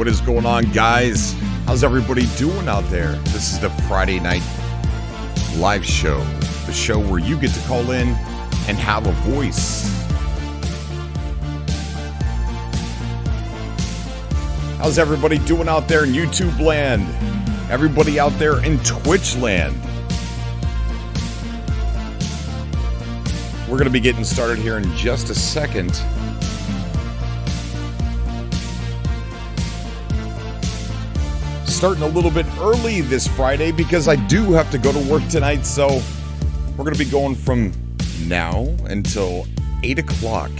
What is going on, guys? How's everybody doing out there? This is the Friday night live show, the show where you get to call in and have a voice. How's everybody doing out there in YouTube land? Everybody out there in Twitch land? We're going to be getting started here in just a second. Starting a little bit early this Friday because I do have to go to work tonight, so we're going to be going from now until 8 o'clock.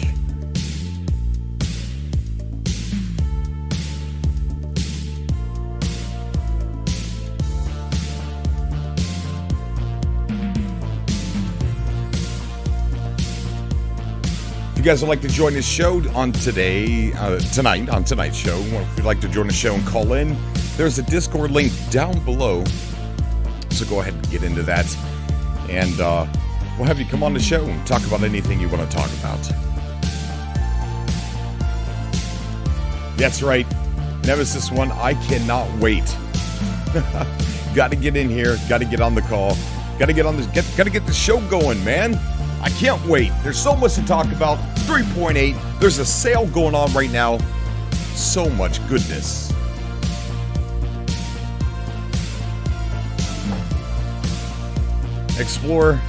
If you guys would like to join the show on tonight's show, if you'd like to join the show and call in, there's a Discord link down below, so go ahead and get into that, and we'll have you come on the show and talk about anything you want to talk about. That's right, Nemesis 1, I cannot wait. Got to get in here, got to get on the call, got to get the show going, man. I can't wait. There's so much to talk about. 3.8. There's a sale going on right now. So much goodness. Explorer.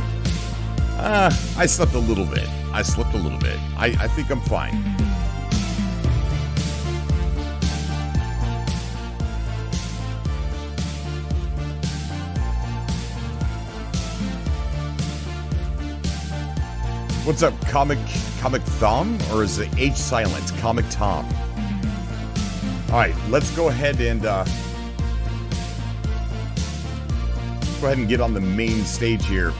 I slept a little bit. I think I'm fine. What's up, Comic Thom? Or is it H silent? Comic Tom. Alright, let's go ahead and get on the main stage here.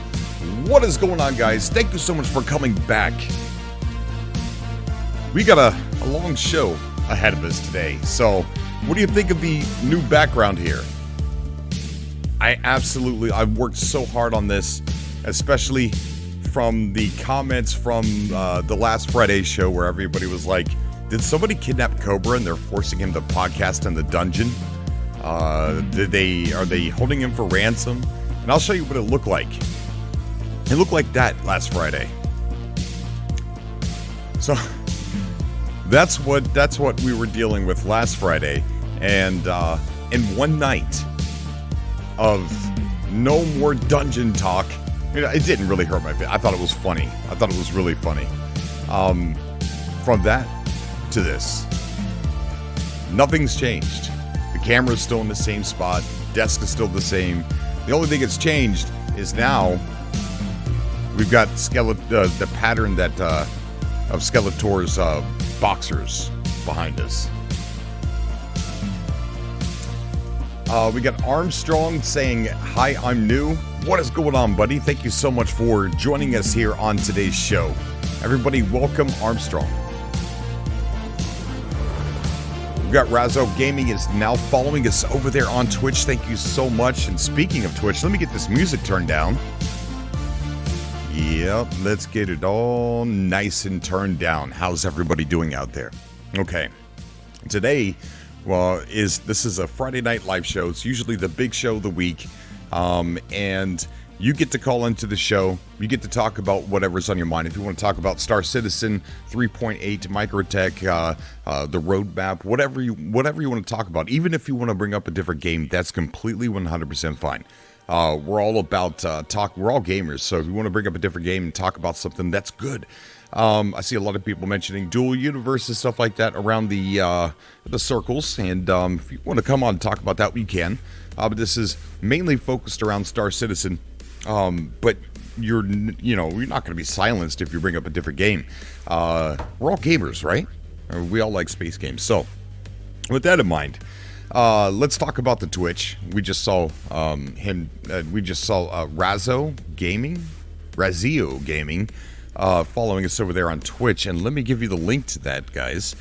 What is going on, guys? Thank you so much for coming back. We got a long show ahead of us today. So, what do you think of the new background here? I've worked so hard on this, especially from the comments from the last Friday show where everybody was like, did somebody kidnap Cobra and they're forcing him to podcast in the dungeon? Are they holding him for ransom? And I'll show you what it looked like. It looked like that last Friday. So that's what we were dealing with last Friday, and in one night of no more dungeon talk. It didn't really hurt my face. I thought it was funny. I thought it was really funny. From that to this, nothing's changed. The camera's still in the same spot. Desk is still the same. The only thing that's changed is now we've got the pattern that of Skeletor's boxers behind us. We got Armstrong saying, hi, I'm new. What is going on, buddy? Thank you so much for joining us here on today's show. Everybody, welcome Armstrong. We've got Razzo Gaming is now following us over there on Twitch. Thank you so much. And speaking of Twitch, let me get this music turned down. Yep, let's get it all nice and turned down. How's everybody doing out there? Okay, today, this is a Friday night live show. It's usually the big show of the week. And you get to call into the show. You get to talk about whatever's on your mind. If you want to talk about Star Citizen, 3.8, Microtech, the roadmap, whatever you want to talk about. Even if you want to bring up a different game, that's completely 100% fine. We're all about talk. We're all gamers, so if you want to bring up a different game and talk about something, that's good. I see a lot of people mentioning dual universe and stuff like that around the circles, and if you want to come on and talk about that, we can. But this is mainly focused around Star Citizen. But you're not going to be silenced if you bring up a different game. We're all gamers, right? We all like space games. So, with that in mind, let's talk about the Twitch. We just saw Razzo Gaming, following us over there on Twitch, and let me give you the link to that, guys.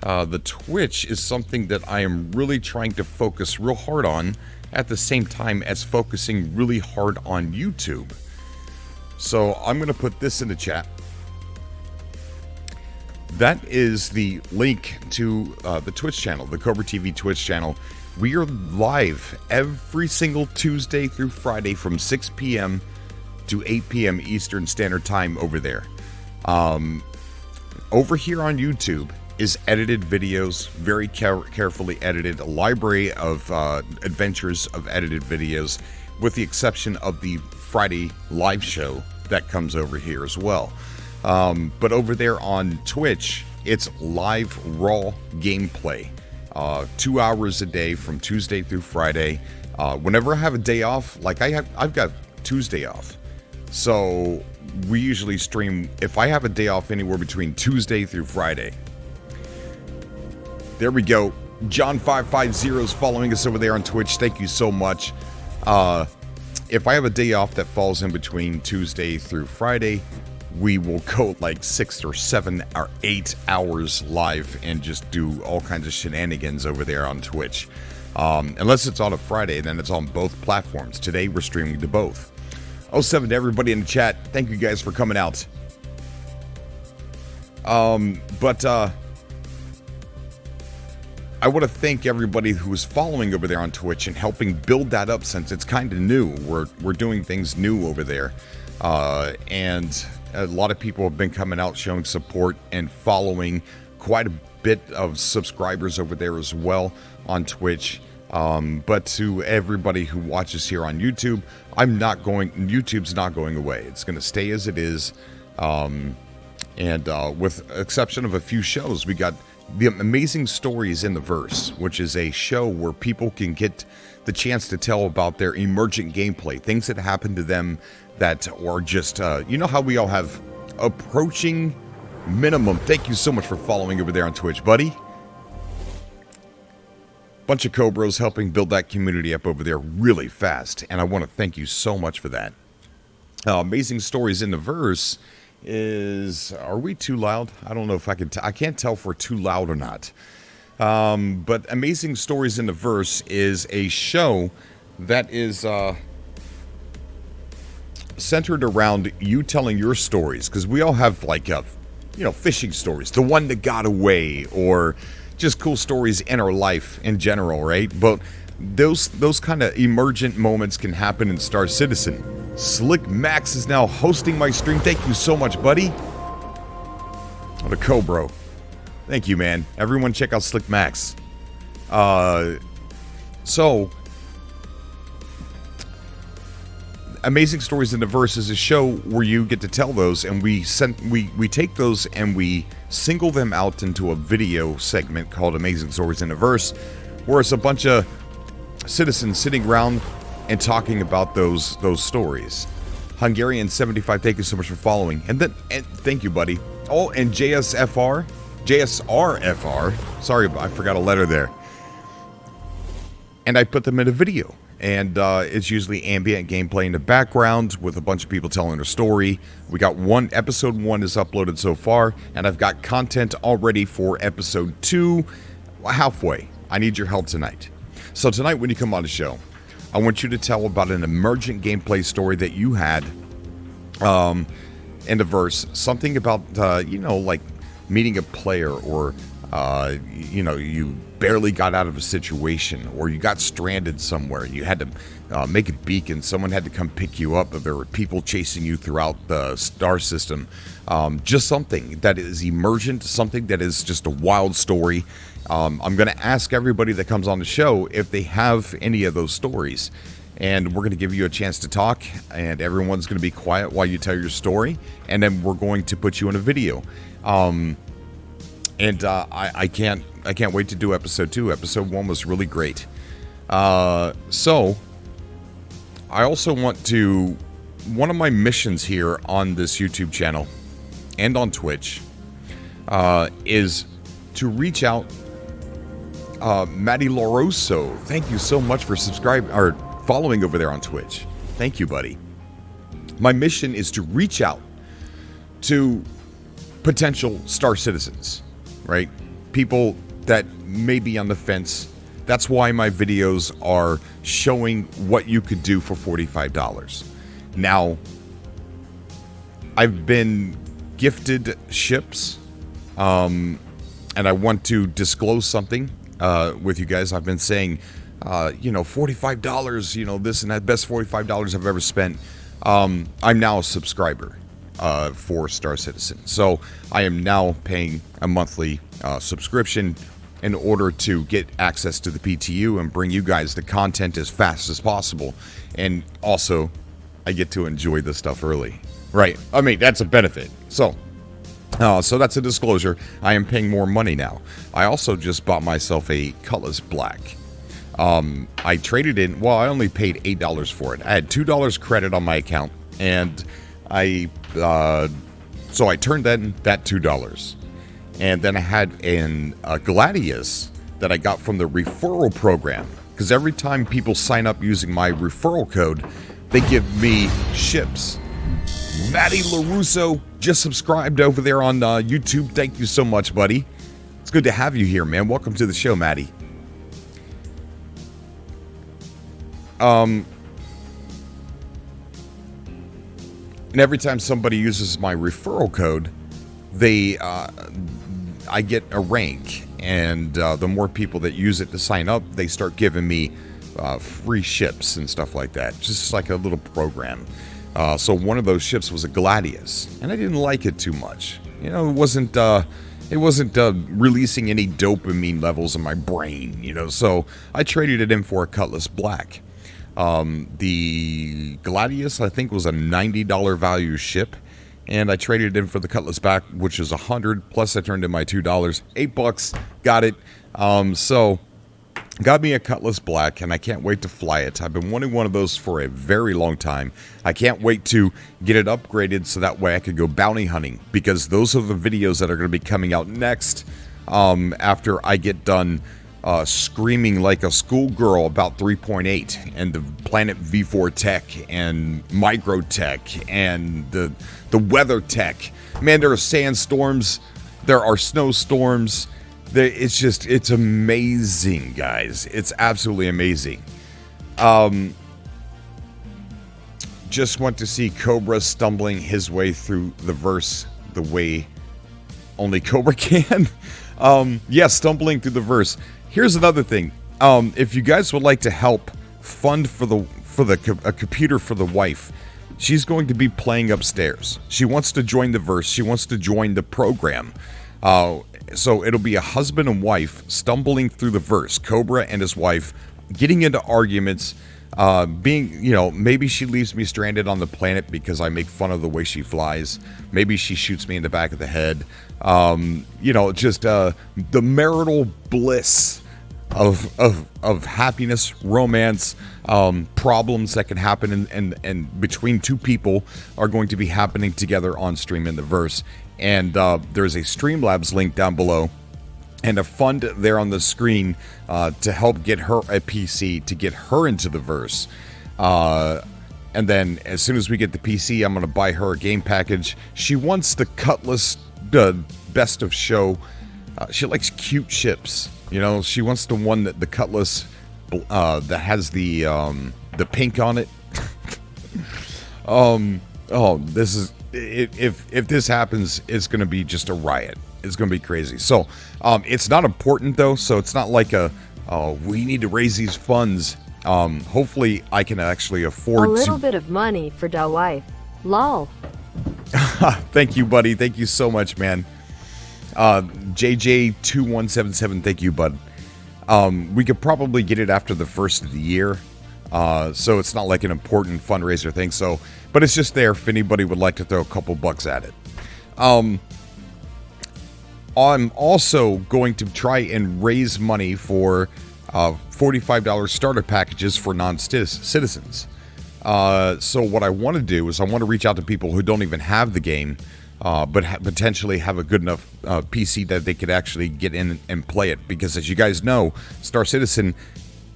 The Twitch is something that I am really trying to focus real hard on at the same time as focusing really hard on YouTube. So I'm going to put this in the chat. that is the link to the Twitch channel, the Cobra TV Twitch channel. We are live every single Tuesday through Friday from 6 p.m. to 8 p.m. Eastern Standard Time over there. Over here on YouTube is edited videos, very carefully edited, a library of adventures of edited videos, with the exception of the Friday live show that comes over here as well. But over there on Twitch, it's live raw gameplay, 2 hours a day from Tuesday through Friday. Whenever I have a day off, like I've got Tuesday off, so we usually stream. If I have a day off anywhere between Tuesday through Friday. There we go. John550 is following us over there on Twitch. Thank you so much. If I have a day off that falls in between Tuesday through Friday, we will go like 6 or 7 or 8 hours live and just do all kinds of shenanigans over there on Twitch. Unless it's on a Friday, then it's on both platforms. Today, we're streaming to both. 07 to everybody in the chat. Thank you guys for coming out. I want to thank everybody who is following over there on Twitch and helping build that up, since it's kind of new. We're doing things new over there. And a lot of people have been coming out showing support and following. Quite a bit of subscribers over there as well on Twitch. But to everybody who watches here on YouTube, YouTube's not going away. It's going to stay as it is. And with exception of a few shows, we got the Amazing Stories in the Verse, which is a show where people can get the chance to tell about their emergent gameplay, things that happen to them that are just, you know how we all have approaching minimum. Thank you so much for following over there on Twitch, buddy. Bunch of Cobras helping build that community up over there really fast, and I want to thank you so much for that. Amazing Stories in the Verse is, are we too loud? I don't know if I can I can't tell if we're too loud or not. But Amazing Stories in the Verse is a show that is centered around you telling your stories, because we all have like fishing stories, the one that got away, or just cool stories in our life in general, right? But those kind of emergent moments can happen in Star Citizen. Slick Max is now hosting my stream. Thank you so much, buddy. What a Cobra. Thank you, man. Everyone check out Slick Max. So Amazing Stories in the Verse is a show where you get to tell those, and we take those and we single them out into a video segment called Amazing Stories in the Verse, where it's a bunch of citizens sitting around and talking about those stories. Hungarian75, thank you so much for following. And thank you, buddy. Oh, and JSRFR, sorry, I forgot a letter there. And I put them in a video. And it's usually ambient gameplay in the background with a bunch of people telling their story. We got episode 1 is uploaded so far, and I've got content already for episode 2, halfway. I need your help tonight. So tonight when you come on the show, I want you to tell about an emergent gameplay story that you had in the verse. Something about, like meeting a player, or, you barely got out of a situation, or you got stranded somewhere. You had to make a beacon. Someone had to come pick you up. There were people chasing you throughout the star system. Just something that is emergent, something that is just a wild story. I'm going to ask everybody that comes on the show if they have any of those stories. And we're going to give you a chance to talk, and everyone's going to be quiet while you tell your story. And then we're going to put you in a video. I can't wait to do episode 2. Episode 1 was really great. So I also want to, one of my missions here on this YouTube channel and on Twitch is to reach out. Matty Loroso, thank you so much for subscribing or following over there on Twitch. Thank you, buddy. My mission is to reach out to potential Star Citizens, right? People that may be on the fence. That's why my videos are showing what you could do for $45. Now, I've been gifted ships and I want to disclose something with you guys. I've been saying, $45, this and that, best $45 I've ever spent. I'm now a subscriber for Star Citizen. So I am now paying a monthly subscription in order to get access to the PTU and bring you guys the content as fast as possible. And also, I get to enjoy the stuff early. Right. I mean, that's a benefit. So that's a disclosure. I am paying more money now. I also just bought myself a Cutlass Black. I traded in, I only paid $8 for it. I had $2 credit on my account, and so I turned in that $2. And then I had a Gladius that I got from the referral program. Because every time people sign up using my referral code, they give me ships. Matty LaRusso just subscribed over there on YouTube. Thank you so much, buddy. It's good to have you here, man. Welcome to the show, Matty. And every time somebody uses my referral code, I get a rank, and the more people that use it to sign up, they start giving me free ships and stuff like that, just like a little program. So one of those ships was a Gladius, and I didn't like it too much. It wasn't releasing any dopamine levels in my brain. So I traded it in for a Cutlass Black. The Gladius, I think, was a $90 value ship. And I traded it in for the Cutlass Black, which is $100. Plus, I turned in my $2, $8. Got it. So, got me a Cutlass Black, and I can't wait to fly it. I've been wanting one of those for a very long time. I can't wait to get it upgraded so that way I could go bounty hunting, because those are the videos that are going to be coming out next. After I get done screaming like a schoolgirl about 3.8 and the Planet V4 tech and micro tech and the weather tech. Man, there are sandstorms, there are snowstorms. It's amazing, guys. It's absolutely amazing. Just want to see Cobra stumbling his way through the verse the way only Cobra can. Stumbling through the verse. Here's another thing. If you guys would like to help fund a computer for the wife, she's going to be playing upstairs. She wants to join the verse. She wants to join the program. So it'll be a husband and wife stumbling through the verse. Cobra and his wife getting into arguments. Maybe she leaves me stranded on the planet because I make fun of the way she flies. Maybe she shoots me in the back of the head. The marital bliss of happiness, romance, problems that can happen and between two people are going to be happening together on stream in the verse. And there's a Streamlabs link down below and a fund there on the screen to help get her a PC to get her into the verse. And then as soon as we get the PC, I'm going to buy her a game package. She wants the Cutlass Best of Show. She likes cute ships. She wants the one that the Cutlass that has the pink on it. This is if this happens, it's going to be just a riot. It's going to be crazy. So it's not important though. So it's not like we need to raise these funds. Hopefully I can actually afford a little bit of money for da wife. Lol. Thank you, buddy. Thank you so much, man. JJ2177, thank you, bud. We could probably get it after the first of the year. So it's not like an important fundraiser thing. But it's just there if anybody would like to throw a couple bucks at it. I'm also going to try and raise money for $45 starter packages for non-citizens. So what I want to do is I want to reach out to people who don't even have the game, but potentially have a good enough PC that they could actually get in and play it. Because as you guys know, Star Citizen,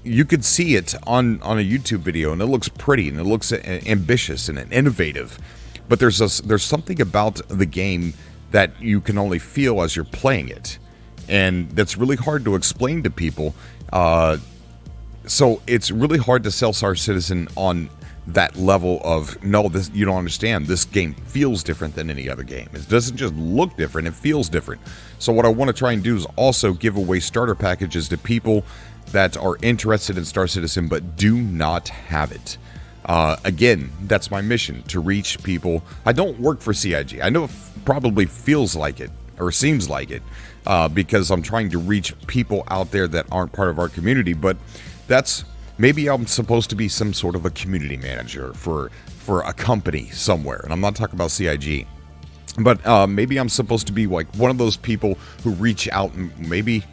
you could see it on a YouTube video, and it looks pretty, and it looks ambitious and innovative. But there's something about the game that you can only feel as you're playing it, and that's really hard to explain to people. So it's really hard to sell Star Citizen on that level of, no, this, you don't understand. This game feels different than any other game. It doesn't just look different, it feels different. So what I want to try and do is also give away starter packages to people that are interested in Star Citizen but do not have it. Again, that's my mission, to reach people. I don't work for CIG. I know it probably feels like it, or seems like it, because I'm trying to reach people out there that aren't part of our community, but that's, maybe I'm supposed to be some sort of a community manager for a company somewhere, and I'm not talking about CIG. But maybe I'm supposed to be like one of those people who reach out and maybe,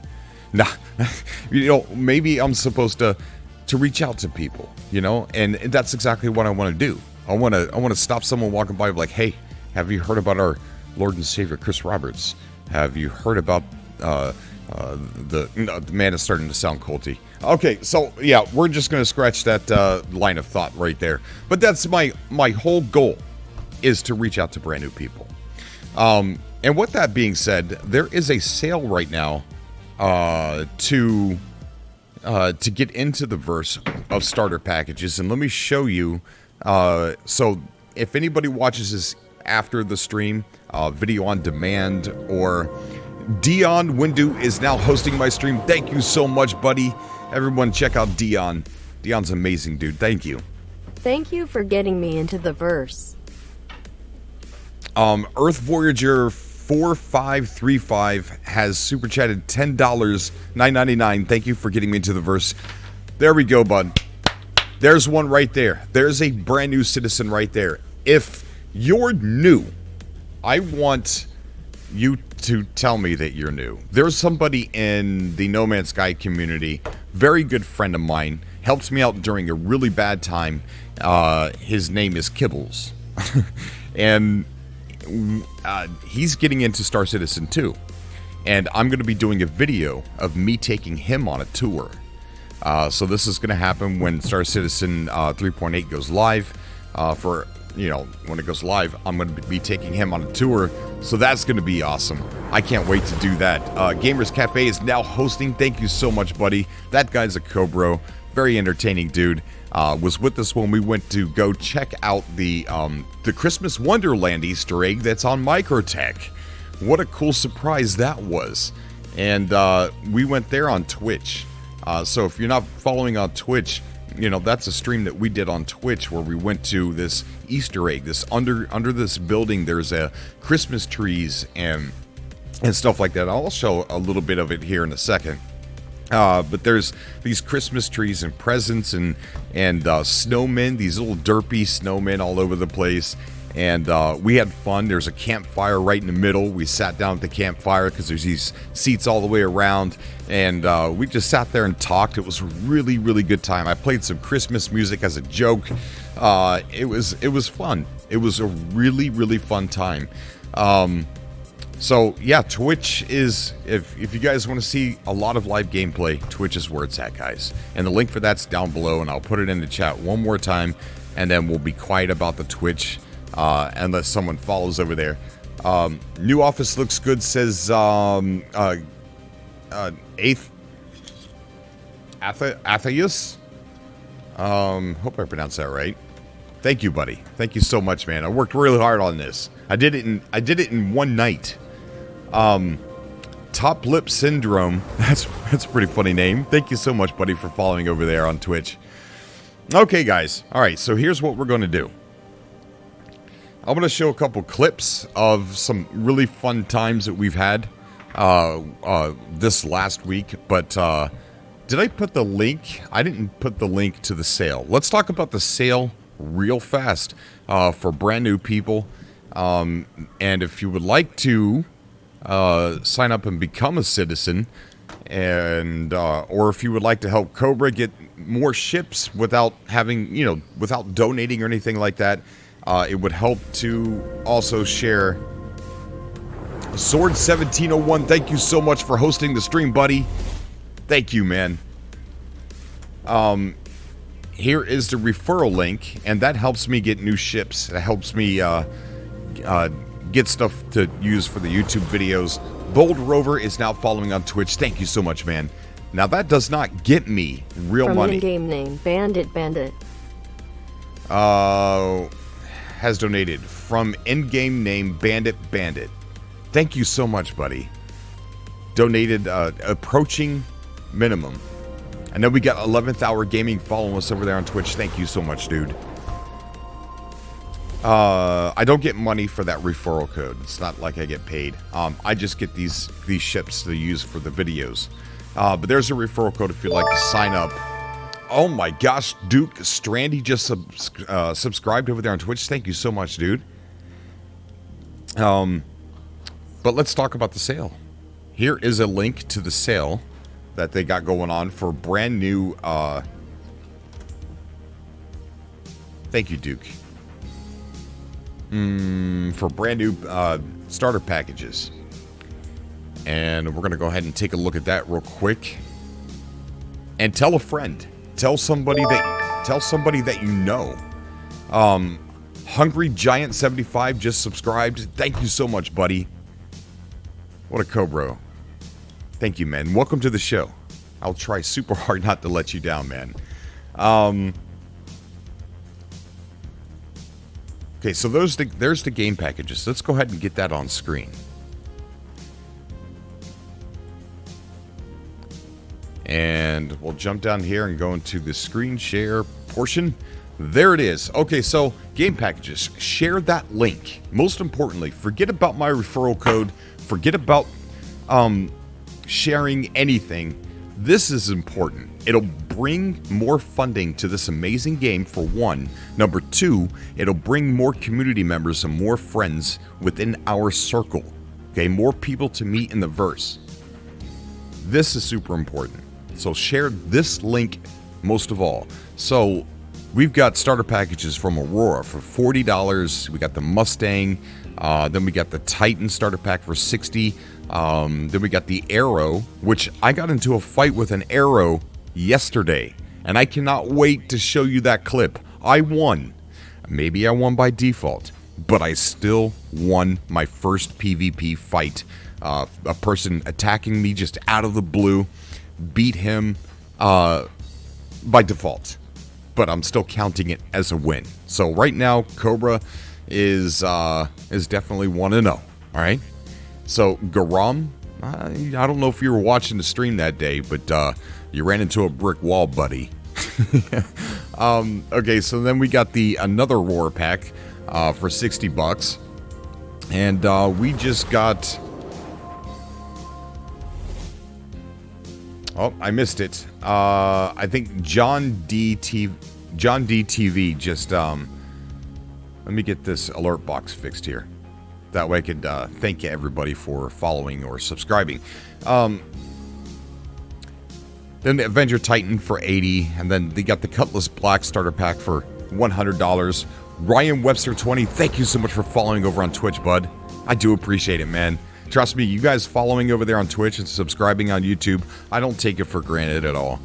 maybe I'm supposed to reach out to people, and that's exactly what I want to do. I want to stop someone walking by like, hey, have you heard about our Lord and Savior Chris Roberts? Have you heard about the man is starting to sound culty. Okay, so yeah, we're just going to scratch that line of thought right there. But that's my whole goal, is to reach out to brand new people. And with that being said, there is a sale right now to get into the verse of starter packages, and let me show you. So if anybody watches this after the stream, video on demand, or Dion Windu is now hosting my stream. Thank you so much, buddy. Everyone check out Dion. Dion's amazing, dude. Thank you. Thank you for getting me into the verse. Earth Voyager 4535 has super chatted $10, $9.99. Thank you for getting me into the verse. There we go, bud. There's one right there. There's a brand new citizen right there. If you're new, I want you to tell me that you're new. There's somebody in the No Man's Sky community, very good friend of mine, helps me out during a really bad time. His name is Kibbles. And he's getting into Star Citizen 2. And I'm going to be doing a video of me taking him on a tour. So this is going to happen when Star Citizen 3.8 goes live. When it goes live, I'm going to be taking him on a tour. So that's going to be awesome. I can't wait to do that. Gamers Cafe is now hosting. Thank you so much, buddy. That guy's a Cobra. Very entertaining dude. Was with us when we went to go check out the Christmas Wonderland Easter egg that's on Microtech. What a cool surprise that was. And we went there on Twitch. So if you're not following on Twitch, that's a stream that we did on Twitch where we went to this Easter egg. This under this building, there's a Christmas trees and stuff like that. I'll show a little bit of it here in a second. But there's these Christmas trees and presents and snowmen, these little derpy snowmen all over the place. And we had fun. There's a campfire right in the middle. We sat down at the campfire because there's these seats all the way around. And we just sat there and talked. It was a really, really good time. I played some Christmas music as a joke. It was fun. It was a really, really fun time. So yeah, Twitch is, if you guys want to see a lot of live gameplay, Twitch is where it's at, guys. And the link for that's down below, and I'll put it in the chat one more time, and then we'll be quiet about the Twitch unless someone follows over there. New office looks good, says Atheus. Hope I pronounced that right. Thank you, buddy. Thank you so much, man. I worked really hard on this. I did it in one night. Top Lip Syndrome. That's a pretty funny name. Thank you so much, buddy, for following over there on Twitch. Okay, guys. All right, so here's what we're going to do. I'm going to show a couple clips of some really fun times that we've had this last week. But did I put the link? I didn't put the link to the sale. Let's talk about the sale real fast for brand new people. And if you would like to sign up and become a citizen, and or if you would like to help Cobra get more ships without having, without donating or anything like that, it would help to also share. Sword 1701, thank you so much for hosting the stream, buddy. Thank you, man. Here is the referral link, and that helps me get new ships. It helps me get stuff to use for the YouTube videos. Bold Rover is now following on Twitch. Thank you so much, man. Now, that does not get me real money. From in-game name, Bandit. has donated from in-game name Bandit. Thank you so much, buddy. Donated approaching minimum. And then we got 11th Hour Gaming following us over there on Twitch. Thank you so much, dude. I don't get money for that referral code. It's not like I get paid. I just get these ships to use for the videos. But there's a referral code if you'd like to sign up. Oh my gosh, Duke Strandy just subscribed over there on Twitch. Thank you so much, dude. But let's talk about the sale. Here is a link to the sale that they got going on for brand new. Thank you, Duke. For brand new starter packages. And we're going to go ahead and take a look at that real quick. And tell a friend. Tell somebody that you know. Hungry Giant 75 just subscribed. Thank you so much, buddy. What a Cobra. Thank you, man. Welcome to the show. I'll try super hard not to let you down, man. Okay, so there's the game packages. Let's go ahead and get that on screen. And we'll jump down here and go into the screen share portion. There it is. Okay, so game packages. Share that link. Most importantly, forget about my referral code. Forget about sharing anything. This is important. It'll bring more funding to this amazing game, for one. Number two, it'll bring more community members and more friends within our circle. Okay, more people to meet in the verse. This is super important. So share this link most of all. So we've got starter packages from Aurora for $40. We got the Mustang. Then we got the Titan starter pack for $60. Then we got the Arrow, which I got into a fight with an Arrow yesterday. And I cannot wait to show you that clip. I won. Maybe I won by default, but I still won my first PvP fight. A person attacking me just out of the blue. Beat him by default, but I'm still counting it as a win. So right now, Cobra is definitely 1-0. All right. So Garam, I don't know if you were watching the stream that day, but you ran into a brick wall, buddy. Okay, so then we got another Roar pack for $60, and we just got. Oh, I missed it. I think John D TV just let me get this alert box fixed here. That way I could thank everybody for following or subscribing. Then the Avenger Titan for $80, and then they got the Cutlass Black starter pack for $100. Ryan Webster 20, thank you so much for following over on Twitch, bud. I do appreciate it, man. Trust me, you guys following over there on Twitch and subscribing on YouTube, I don't take it for granted at all.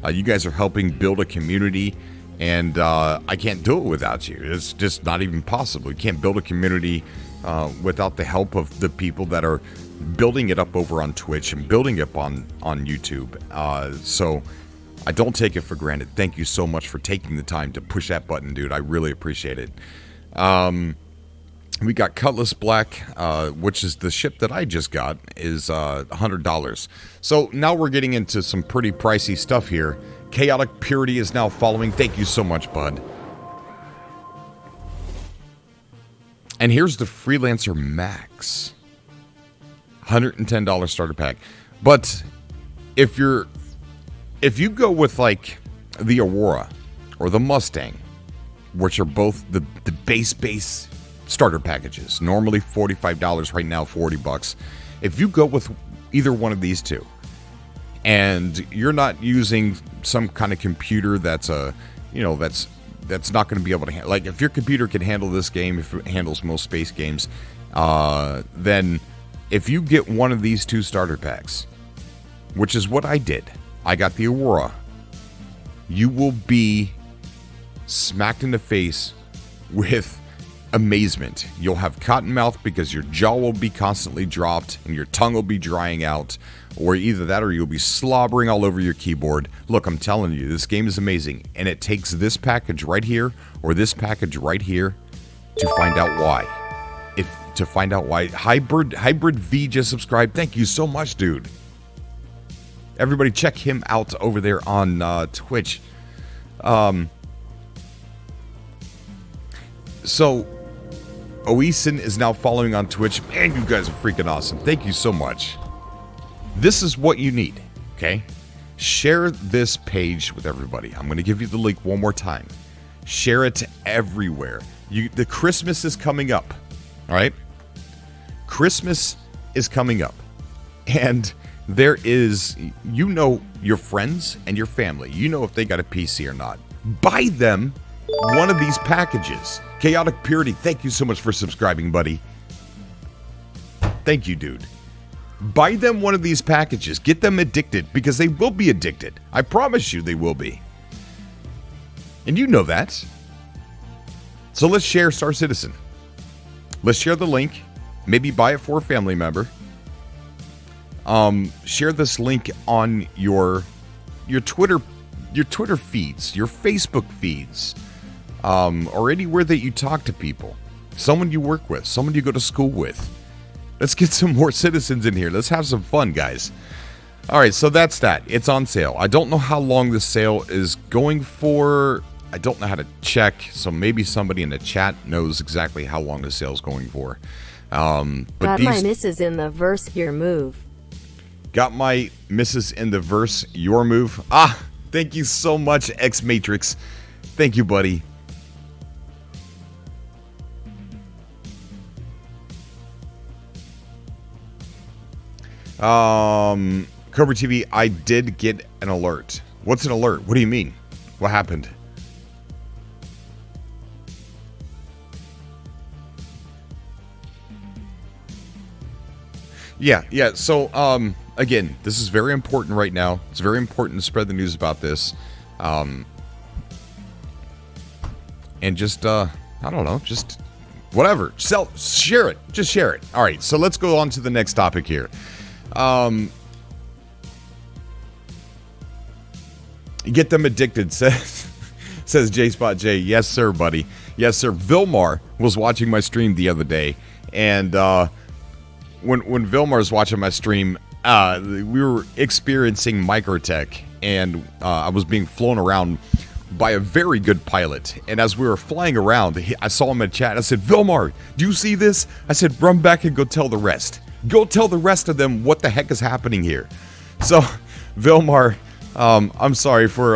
You guys are helping build a community, and I can't do it without you. It's just not even possible. You can't build a community without the help of the people that are building it up over on Twitch and building it up on YouTube. So I don't take it for granted. Thank you so much for taking the time to push that button, dude. I really appreciate it. We got Cutlass Black, which is the ship that I just got, is $100. So now we're getting into some pretty pricey stuff here. Chaotic Purity is now following. Thank you so much, bud. And here's the Freelancer Max. $110 starter pack. But if you go with like the Aurora or the Mustang, which are both the base starter packages, normally $45, right now $40. If you go with either one of these two, and you're not using some kind of computer that's not going to be able to handle, like if your computer can handle this game, if it handles most space games, then if you get one of these two starter packs, which is what I did, I got the Aurora, you will be smacked in the face with amazement. You'll have cotton mouth because your jaw will be constantly dropped and your tongue will be drying out. or either that or you'll be slobbering all over your keyboard. Look, I'm telling you, this game is amazing, and it takes this package right here or this package right here to find out why. To find out why. Hybrid V just subscribed. Thank you so much, dude. Everybody check him out over there on Twitch. So Oisin is now following on Twitch. Man, you guys are freaking awesome. Thank you so much. This is what you need, okay? Share this page with everybody. I'm going to give you the link one more time. Share it everywhere. The Christmas is coming up, all right? Christmas is coming up. And there is, you know, your friends and your family. You know if they got a PC or not. Buy them one of these packages. Chaotic Purity, thank you so much for subscribing, buddy. Thank you, dude. Buy them one of these packages. Get them addicted, because they will be addicted. I promise you they will be. And you know that. So let's share Star Citizen. Let's share the link. Maybe buy it for a family member. Share this link on your Twitter feeds, your Facebook feeds, or anywhere that you talk to people. Someone you work with, someone you go to school with. Let's get some more citizens in here. Let's have some fun, guys. All right, so that's that. It's on sale. I don't know how long this sale is going for. I don't know how to check, so maybe somebody in the chat knows exactly how long the sale is going for. But got my missus in the verse, your move. Got my missus in the verse, your move. Ah, thank you so much, X Matrix. Thank you, buddy. Cobra TV, I did get an alert. What's an alert? What do you mean? What happened? Yeah. So, again, this is very important right now. It's very important to spread the news about this. And just, I don't know, just whatever. Share it. Just share it. All right, so let's go on to the next topic here. Get them addicted, says J-Spot J. Yes, sir, buddy. Yes, sir. Vilmar was watching my stream the other day, and when Vilmar was watching my stream, we were experiencing Microtech, and I was being flown around by a very good pilot. And as we were flying around, I saw him in chat. I said, Vilmar, do you see this? I said, run back and go tell the rest. Go tell the rest of them what the heck is happening here. So, Vilmar, I'm sorry for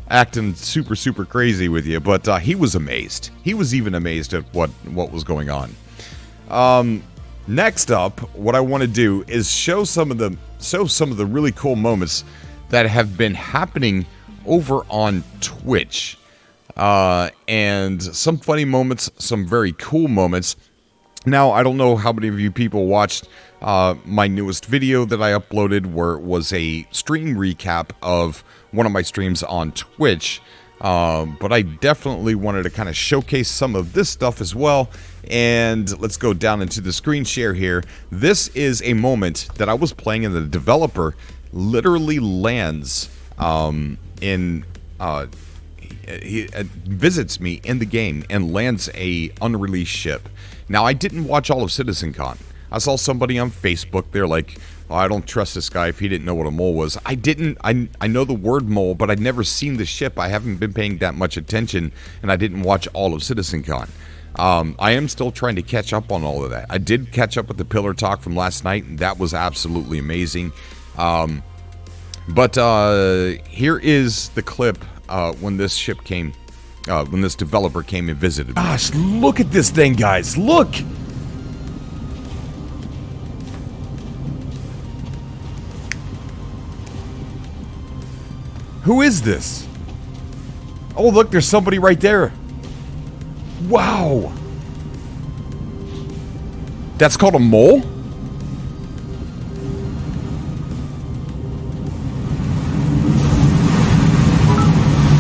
acting super crazy with you, but he was amazed. He was even amazed at what was going on. Next up, what I want to do is show some of the really cool moments that have been happening over on Twitch, and some funny moments, some very cool moments. Now, I don't know how many of you people watched my newest video that I uploaded, where it was a stream recap of one of my streams on Twitch. But I definitely wanted to kind of showcase some of this stuff as well. And let's go down into the screen share here. This is a moment that I was playing, and the developer literally lands he visits me in the game and lands a unreleased ship. Now, I didn't watch all of CitizenCon. I saw somebody on Facebook, they're like, oh, I don't trust this guy if he didn't know what a mole was. I know the word mole, but I'd never seen the ship. I haven't been paying that much attention, and I didn't watch all of CitizenCon. I am still trying to catch up on all of that. I did catch up with the Pillar Talk from last night, and that was absolutely amazing. But here is the clip when this ship came, when this developer came and visited me. Gosh, look at this thing, guys. Look! Who is this? Oh, look, there's somebody right there. Wow. That's called a mole?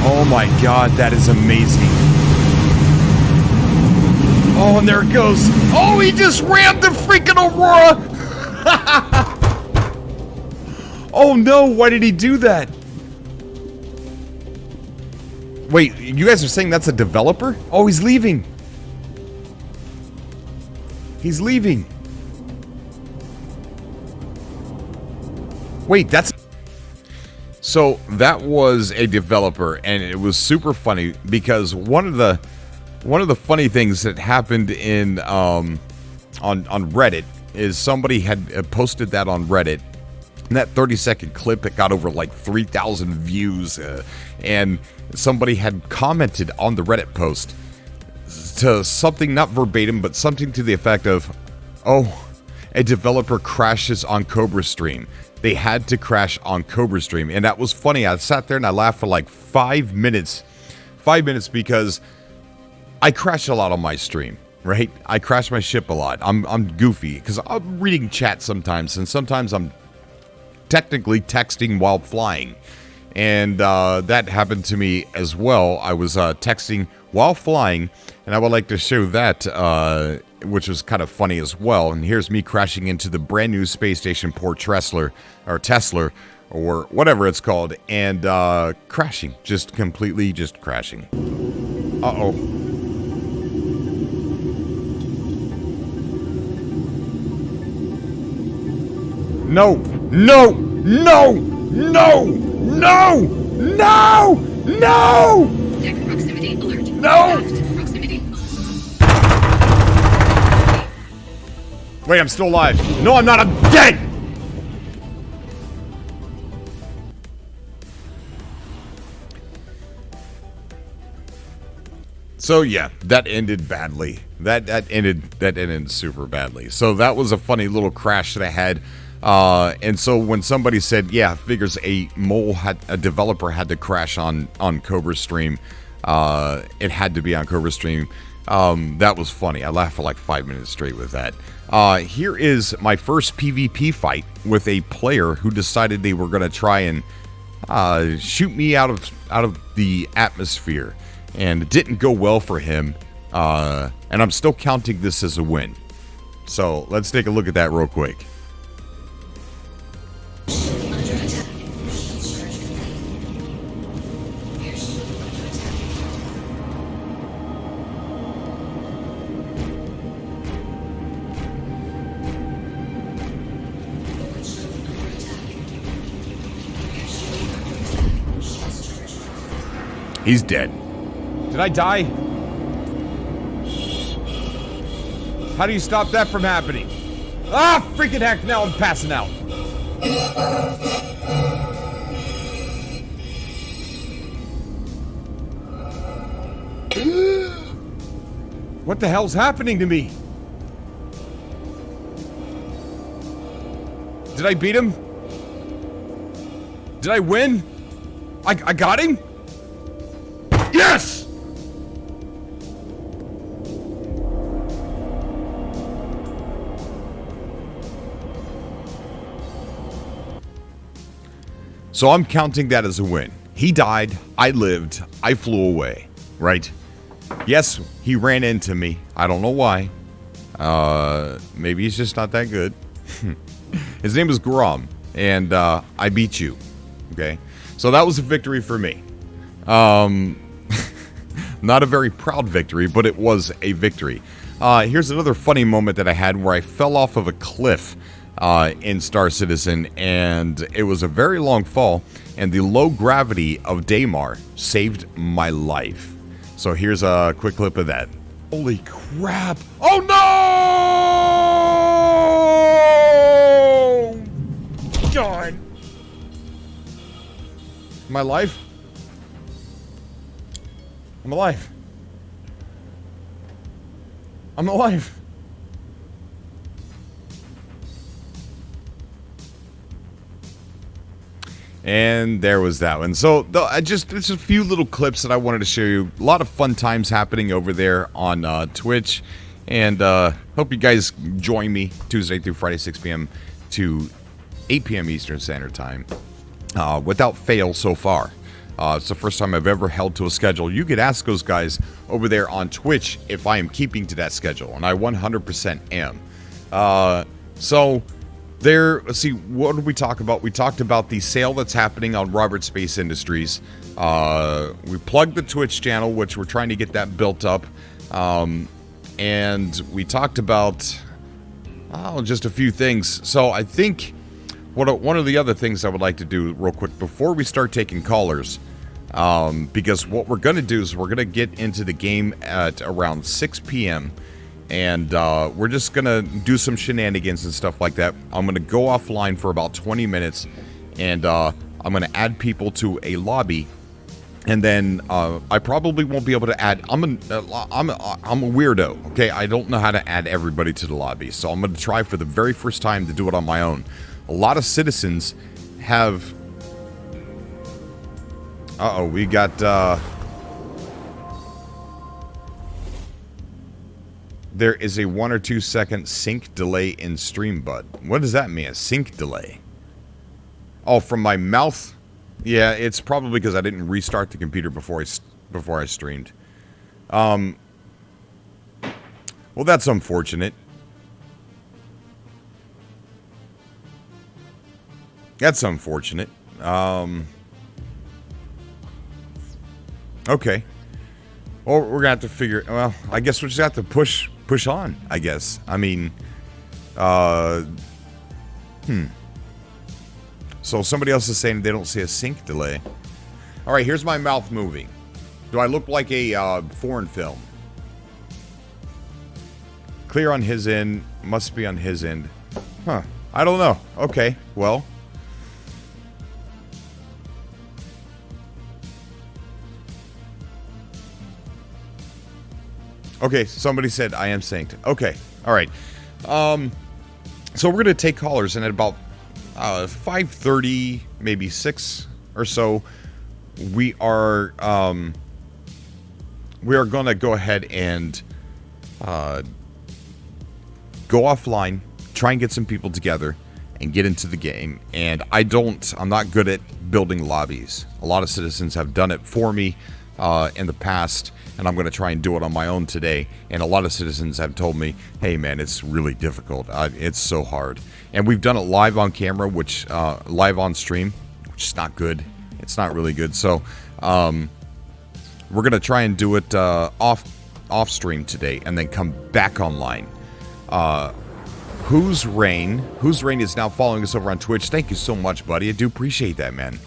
Oh my god, that is amazing. Oh, and there it goes. Oh, he just rammed the freaking Aurora! Oh no, why did he do that? Wait, you guys are saying that's a developer? Oh, he's leaving. He's leaving. Wait, that's... So that was a developer, and it was super funny because one of the funny things that happened in on Reddit is somebody had posted that on Reddit. And that 30-second clip, it got over like 3,000 views, and somebody had commented on the Reddit post to something, not verbatim, but something to the effect of, oh, a developer crashes on Cobra stream. They had to crash on Cobra stream, and that was funny. I sat there and I laughed for like 5 minutes. 5 minutes because I crash a lot on my stream. Right? I crash my ship a lot. I'm goofy because I'm reading chat sometimes, and sometimes I'm technically texting while flying, and that happened to me as well. I was texting while flying, and I would like to show that, which was kind of funny as well. And here's me crashing into the brand new space station Port Tesla, or whatever it's called, and crashing, just completely just crashing. Uh-oh. No, no, no, no, no, no, no! Tech proximity alert. No! Aft proximity. Wait, I'm still alive. No, I'm not. I'm dead! So yeah, that ended badly. That ended super badly. So that was a funny little crash that I had. And so when somebody said, yeah, figures a developer had to crash on Cobra stream, it had to be on Cobra stream. That was funny. I laughed for like 5 minutes straight with that. Here is my first PvP fight with a player who decided they were going to try and shoot me out of the atmosphere, and it didn't go well for him. And I'm still counting this as a win. So let's take a look at that real quick. He's dead. Did I die? How do you stop that from happening? Ah, freaking heck, now I'm passing out. What the hell's happening to me? Did I beat him? Did I win? I got him? Yes! So I'm counting that as a win. He died, I lived, I flew away, right? Yes, he ran into me. I don't know why. Maybe he's just not that good. His name is Grom, and I beat you. Okay? So that was a victory for me. Not a very proud victory, but it was a victory. Here's another funny moment that I had where I fell off of a cliff in Star Citizen, and it was a very long fall, and the low gravity of Daymar saved my life. So here's a quick clip of that. Holy crap! Oh no! God! Am I alive? I'm alive. I'm alive. And there was that one. So just a few little clips that I wanted to show you. A lot of fun times happening over there on Twitch. And hope you guys join me Tuesday through Friday, 6 p.m. to 8 p.m. Eastern Standard Time. Without fail so far. It's the first time I've ever held to a schedule. You could ask those guys over there on Twitch if I am keeping to that schedule, and I 100% am. So Let's see, what did we talk about? We talked about the sale that's happening on Robert Space Industries. We plugged the Twitch channel, which we're trying to get that built up. And we talked about just a few things. So I think one of the other things I would like to do real quick before we start taking callers, because what we're going to do is we're going to get into the game at around 6 p.m., and we're just going to do some shenanigans and stuff like that. I'm going to go offline for about 20 minutes, and I'm going to add people to a lobby. And then I probably won't be able to add. I'm a weirdo, okay? I don't know how to add everybody to the lobby, so I'm going to try for the very first time to do it on my own. A lot of citizens have... we got... There is a 1 or 2 second sync delay in stream, bud. What does that mean, a sync delay? Oh, from my mouth? Yeah, it's probably because I didn't restart the computer before I streamed. Well, that's unfortunate. That's unfortunate. Okay. Well, we're gonna have to figure. Well, I guess we just have to push on. I guess. I mean, So somebody else is saying they don't see a sync delay. All right, here's my mouth moving. Do I look like a foreign film? Clear on his end. Must be on his end. Huh. I don't know. Okay. Well. Okay, somebody said I am synced. Okay, all right. So we're going to take callers, and at about 5:30, maybe 6 or so, we are going to go ahead and go offline, try and get some people together, and get into the game. And I'm not good at building lobbies. A lot of citizens have done it for me in the past, and I'm going to try and do it on my own today. And a lot of citizens have told me, hey man, it's really difficult. It's so hard. And we've done it live on camera, which live on stream, which is not good. It's not really good. So we're going to try and do it off stream today, and then come back online. Who's Rain is now following us over on Twitch. Thank you so much, buddy. I do appreciate that, man.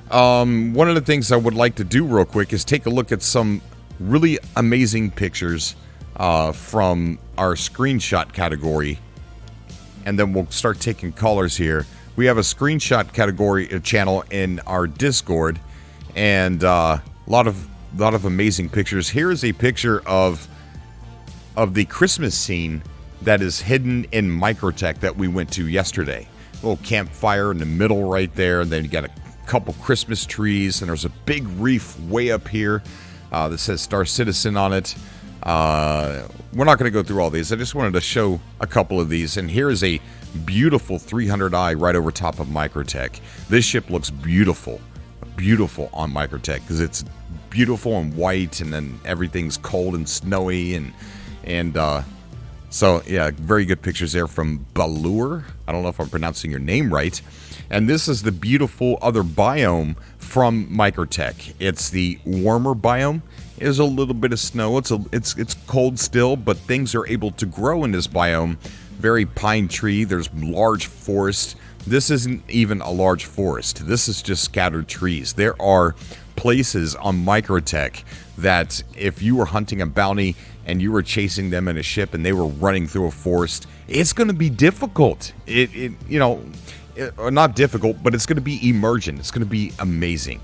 One of the things I would like to do real quick is take a look at some really amazing pictures from our screenshot category, and then we'll start taking callers here. We have a screenshot category channel in our Discord, and a lot of amazing pictures. Here is a picture of the Christmas scene that is hidden in Microtech that we went to yesterday. A little campfire in the middle right there, and then you got a couple Christmas trees, and there's a big reef way up here that says Star Citizen on it. We're not going to go through all these. I just wanted to show a couple of these, and here is a beautiful 300i right over top of Microtech. This ship looks beautiful on Microtech because it's beautiful and white, and then everything's cold and snowy, and so yeah, very good pictures there from Balur. I don't know if I'm pronouncing your name right. And this is the beautiful other biome from Microtech. It's the warmer biome. There's a little bit of snow. It's cold still, but things are able to grow in this biome. Very pine tree. There's large forest. This isn't even a large forest. This is just scattered trees. There are places on Microtech that if you were hunting a bounty and you were chasing them in a ship and they were running through a forest, it's going to be difficult. Not difficult, but it's going to be emergent. It's going to be amazing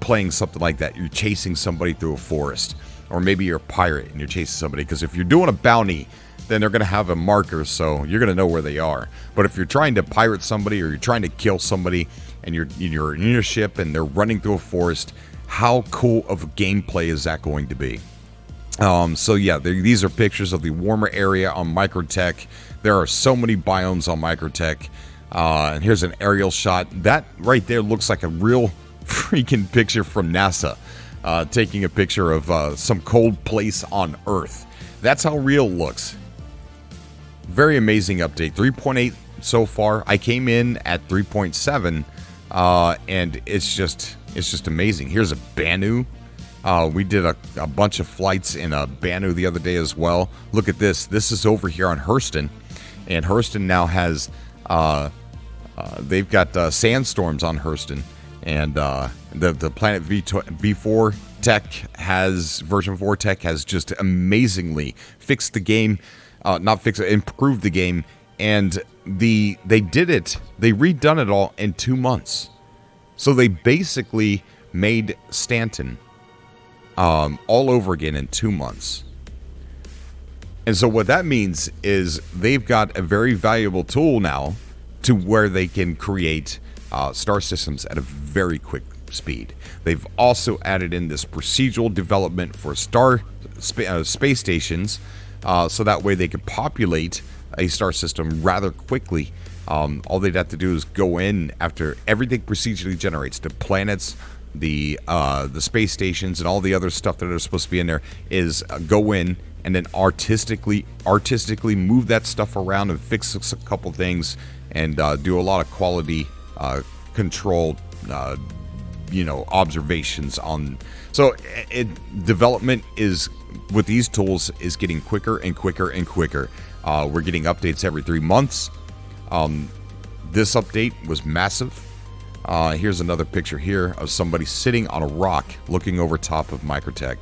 playing something like that. You're chasing somebody through a forest, or maybe you're a pirate and you're chasing somebody, because if you're doing a bounty, then they're going to have a marker, so you're going to know where they are. But if you're trying to pirate somebody, or you're trying to kill somebody, and you're in your ship and they're running through a forest, how cool of a gameplay is that going to be? So yeah, these are pictures of the warmer area on Microtech. There are so many biomes on Microtech. And here's an aerial shot. That right there looks like a real freaking picture from NASA, taking a picture of some cold place on Earth. That's how real it looks. Very amazing update. 3.8 so far. I came in at 3.7, and it's just amazing. Here's a Banu. We did a bunch of flights in a Banu the other day as well. Look at this. This is over here on Hurston, and Hurston now has they've got sandstorms on Hurston, and the Planet V4 tech has version 4 tech has just amazingly fixed the game, improved the game, and they did it. They redone it all in 2 months. So they basically made Stanton all over again in 2 months. And so what that means is they've got a very valuable tool now to where they can create star systems at a very quick speed. They've also added in this procedural development for space stations, so that way they could populate a star system rather quickly. All they'd have to do is go in after everything procedurally generates the planets, the space stations, and all the other stuff that are supposed to be in there is go in and then artistically move that stuff around and fix a couple things and do a lot of quality control observations on. So development is with these tools is getting quicker and quicker and quicker. We're getting updates every 3 months. This update was massive. Here's another picture here of somebody sitting on a rock looking over top of Microtech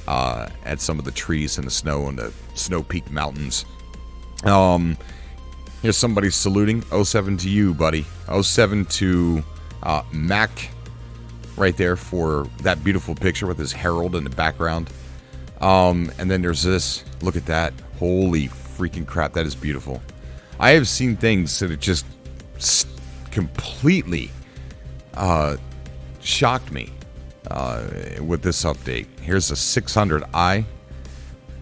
at some of the trees and the snow and the snow-peaked mountains. Here's somebody saluting. 07 to you, buddy. 07 to Mac right there for that beautiful picture with his herald in the background. And then there's this. Look at that. Holy freaking crap, that is beautiful. I have seen things that have just completely shocked me with this update. Here's a 600i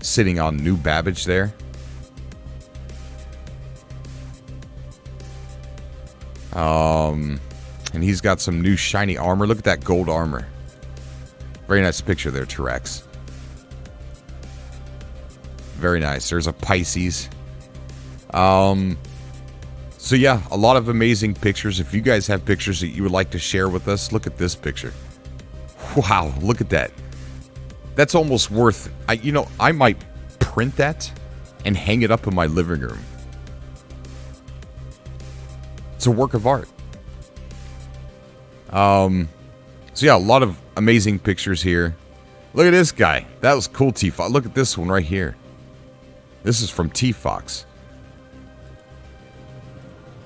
sitting on New Babbage there. And he's got some new shiny armor. Look at that gold armor. Very nice picture there, T-Rex. Very nice. There's a Pisces. So yeah, a lot of amazing pictures. If you guys have pictures that you would like to share with us, look at this picture. Wow, look at that. That's almost worth... I might print that and hang it up in my living room. It's a work of art. So yeah, a lot of amazing pictures here. Look at this guy. That was cool, T-Fox. Look at this one right here. This is from T-Fox.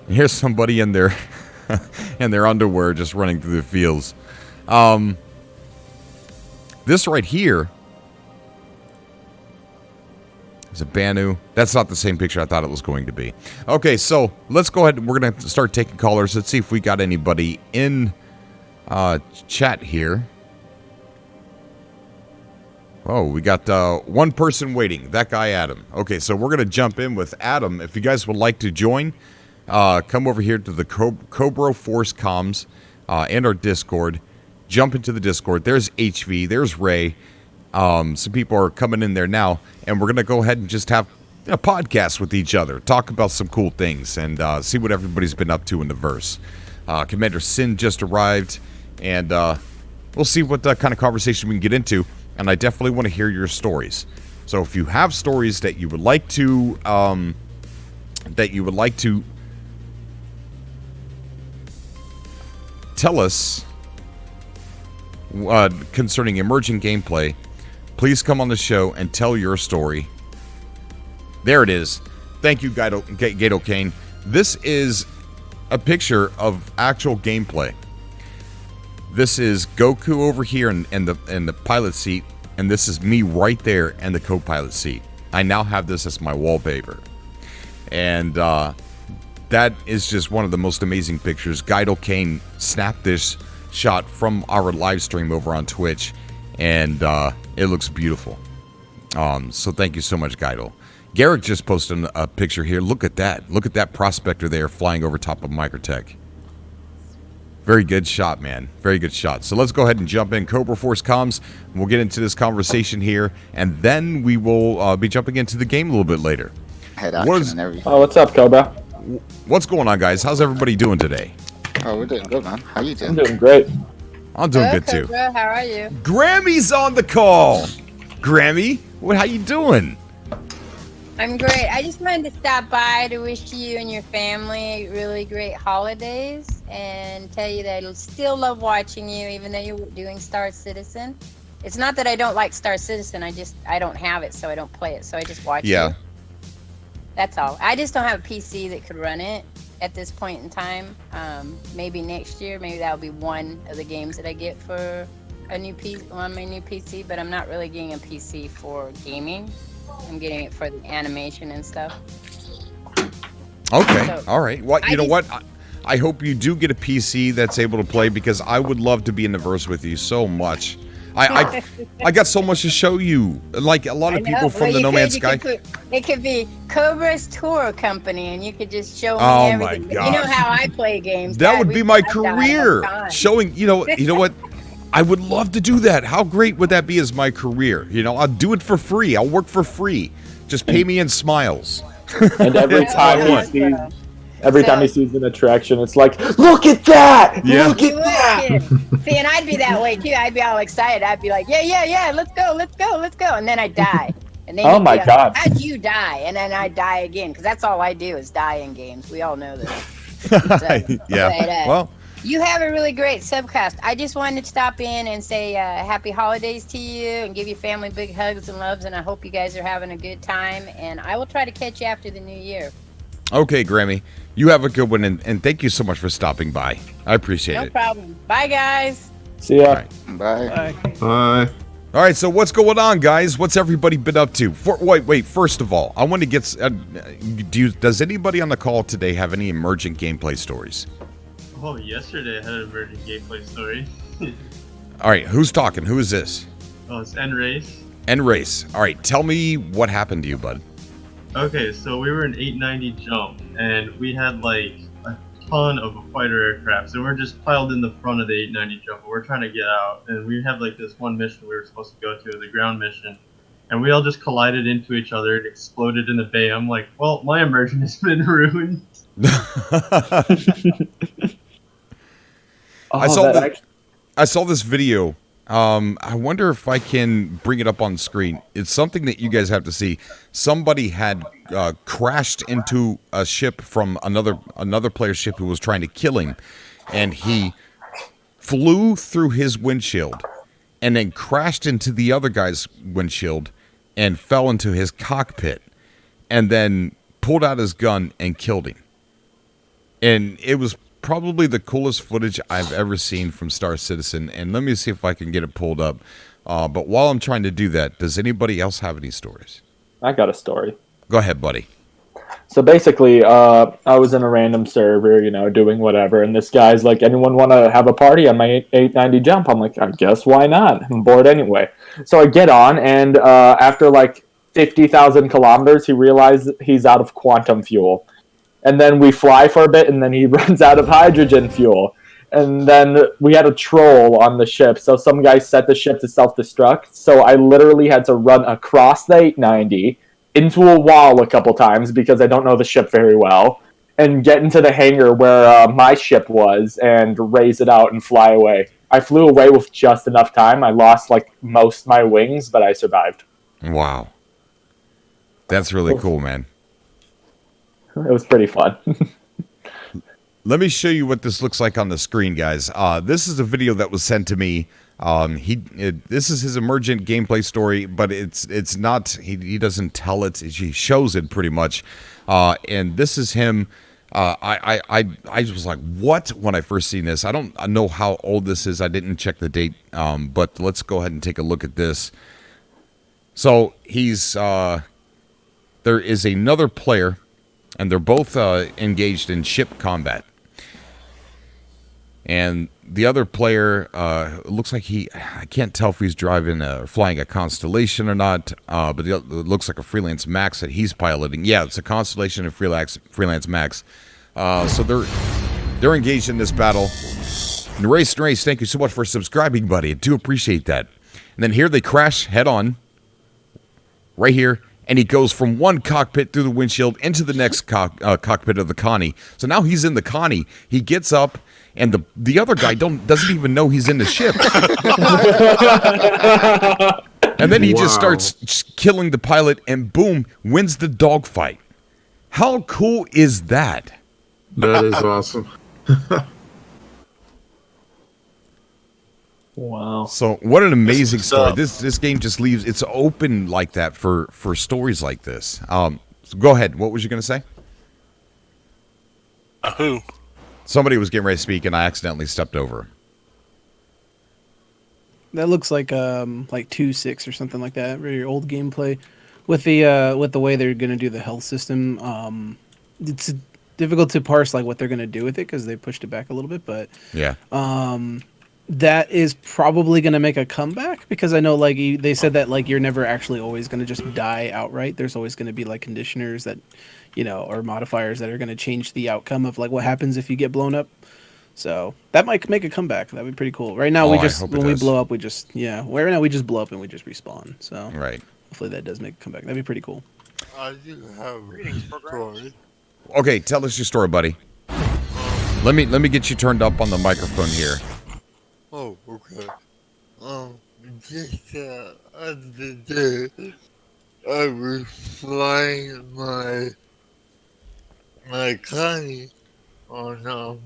And here's somebody in their in their underwear just running through the fields. This right here is a Banu. That's not the same picture I thought it was going to be. Okay, so let's go ahead. We're going to start taking callers. Let's see if we got anybody in chat here. Oh, we got one person waiting. That guy, Adam. Okay, so we're going to jump in with Adam. If you guys would like to join, come over here to the Cobra Force Comms and our Discord. Jump into the Discord. There's HV. There's Ray. Some people are coming in there now, and we're going to go ahead and just have a podcast with each other. Talk about some cool things and see what everybody's been up to in the verse. Commander Sin just arrived, and we'll see what kind of conversation we can get into. And I definitely want to hear your stories. So if you have stories that you would like to tell us concerning emerging gameplay, please come on the show and tell your story. There it is. Thank you, Gato Kane. This is a picture of actual gameplay. This is Goku over here in the pilot seat, and this is me right there in the co-pilot seat. I now have this as my wallpaper. And that is just one of the most amazing pictures. Gato Kane snapped this shot from our live stream over on Twitch, and it looks beautiful. So thank you so much, Gaito. Garrick just posted a picture here. Look at that. Look at that prospector there flying over top of Microtech. Very good shot, man. Very good shot. So let's go ahead and jump in. Cobra Force Comms. We'll get into this conversation here, and then we will be jumping into the game a little bit later. head What action is- and everything. Oh, what's up, Cobra? What's going on, guys? How's everybody doing today? Oh, we're doing good, man. How you I'm doing? doing great. I'm doing good too. Cobra, how are you? Grammy's on the call. Grammy, how you doing? I'm great. I just wanted to stop by to wish you and your family really great holidays and tell you that I still love watching you, even though you're doing Star Citizen. It's not that I don't like Star Citizen. I don't have it, so I don't play it. So I just watch it. That's all. I just don't have a PC that could run it at this point in time. Maybe next year, maybe that'll be one of the games that I get for a new PC on my new PC. But I'm not really getting a PC for gaming. I'm getting it for the animation and stuff. Okay, So, all right. Well, you know what? I hope you do get a PC that's able to play because I would love to be in the verse with you so much. I got so much to show you. Like a lot of people from the No Man's Sky. It could be Cobra's Tour Company, and you could just show me Oh everything. my gosh. You know how I play games. That God, would be I've my died all the career. time. Showing, you know what? I would love to do that. How great would that be as my career? You know, I'll do it for free. I'll work for free. Just pay me in smiles. And every That's all I time want. he sees an attraction, it's like, look at that! Yeah. Look at that! See, and I'd be that way too. I'd be all excited. I'd be like, yeah, let's go. And then I'd die. And then Oh you'd be my like, God. How'd you die? And then I'd die again, because that's all I do is die in games. We all know that. Yeah. But, Well, you have a really great subcast. I just wanted to stop in and say happy holidays to you and give your family big hugs and loves. And I hope you guys are having a good time. And I will try to catch you after the new year. okay, Grammy. You have a good one, and thank you so much for stopping by. I appreciate No it. problem. Bye, guys. See ya. All right. Bye. Bye. All right, so what's going on, guys? What's everybody been up to? Wait. First of all, I want to get. Does anybody on the call today have any emergent gameplay stories? Oh, yesterday I had an emerging gameplay story. All right, who's talking? Who is this? Oh, it's N-Race. N-Race. All right, tell me what happened to you, bud. Okay, so we were in 890 jump, and we had like a ton of fighter aircraft, so we're just piled in the front of the 890 jump, and we're trying to get out, and we had like this one mission we were supposed to go to, the ground mission, and we all just collided into each other and exploded in the bay. I'm like, well, my immersion has been ruined. I saw this video. I wonder if I can bring it up on screen. It's something that you guys have to see. Somebody had crashed into a ship from another player's ship who was trying to kill him, and he flew through his windshield and then crashed into the other guy's windshield and fell into his cockpit and then pulled out his gun and killed him. And it was probably the coolest footage I've ever seen from Star Citizen, and let me see if I can get it pulled up. But while I'm trying to do that, does anybody else have any stories? I got a story. Go ahead, buddy. So basically, I was in a random server, doing whatever, and this guy's like, anyone want to have a party on my 890 jump? I'm like, I guess why not? I'm bored anyway. So I get on, and after like 50,000 kilometers, he realizes he's out of quantum fuel. And then we fly for a bit, and then he runs out of hydrogen fuel. And then we had a troll on the ship, so some guy set the ship to self-destruct. So I literally had to run across the 890 into a wall a couple times because I don't know the ship very well, and get into the hangar where my ship was and raise it out and fly away. I flew away with just enough time. I lost like most of my wings, but I survived. Wow. That's really cool, man. It was pretty fun. Let me show you what this looks like on the screen, guys. This is a video that was sent to me. This is his emergent gameplay story, but it's not. He doesn't tell it. He shows it pretty much. And this is him. I was like, what? When I first seen this, I don't know how old this is. I didn't check the date. But let's go ahead and take a look at this. So he's there is another player, and they're both engaged in ship combat. And the other player looks like I can't tell if he's flying a Constellation or not, but it looks like a Freelance Max that he's piloting. Yeah, it's a Constellation and Freelance Max. So they're engaged in this battle. And Race, thank you so much for subscribing, buddy. I do appreciate that. And then here they crash head on, right here, and he goes from one cockpit through the windshield into the next cockpit of the Connie. So now he's in the Connie. He gets up, and the other guy doesn't even know he's in the ship. And then he just starts killing the pilot, and boom, wins the dogfight. How cool is that? That is awesome. Wow. So what an amazing story. This game just leaves it's open like that for stories like this. So go ahead. What was you going to say? Who? Somebody was getting ready to speak and I accidentally stepped over. That looks like 2.6 or something like that. Very old gameplay. With the way they're going to do the health system, it's difficult to parse like what they're going to do with it because they pushed it back a little bit, but yeah. That is probably going to make a comeback because I know like they said that like you're never actually always going to just die outright. There's always going to be like conditioners that, or modifiers that are going to change the outcome of like what happens if you get blown up. So that might make a comeback. That'd be pretty cool. Right now we just when we blow up, we just right now we just blow up and we just respawn. So right. Hopefully that does make a comeback. That'd be pretty cool. I do have a story. Okay, tell us your story, buddy. Let me get you turned up on the microphone here. Oh, okay. Just the other day, I was flying my Connie on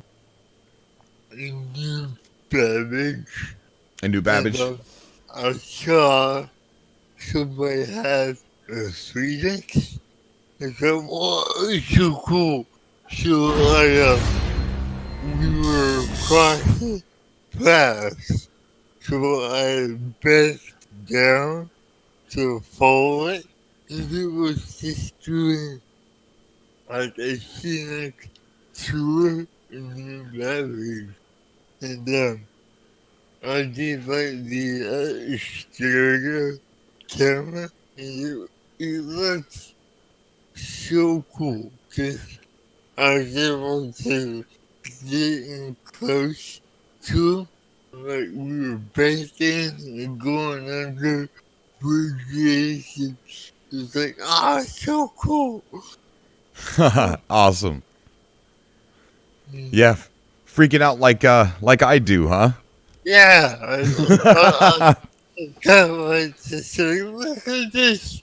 New Babbage. A New Babbage? And, I saw somebody had a Phoenix. I said, "Wow, it's so cool." So we were crossing paths. So I bent down to follow it, and it was just doing like a scenic tour in New Babbage. And I did like the stereo camera, and it looked so cool because I was able to get in close to, like we were banking and going under bridges. And it's like, it's so cool. Awesome. Yeah, freaking out like I do, huh? Yeah. I can't wait to say, look at this.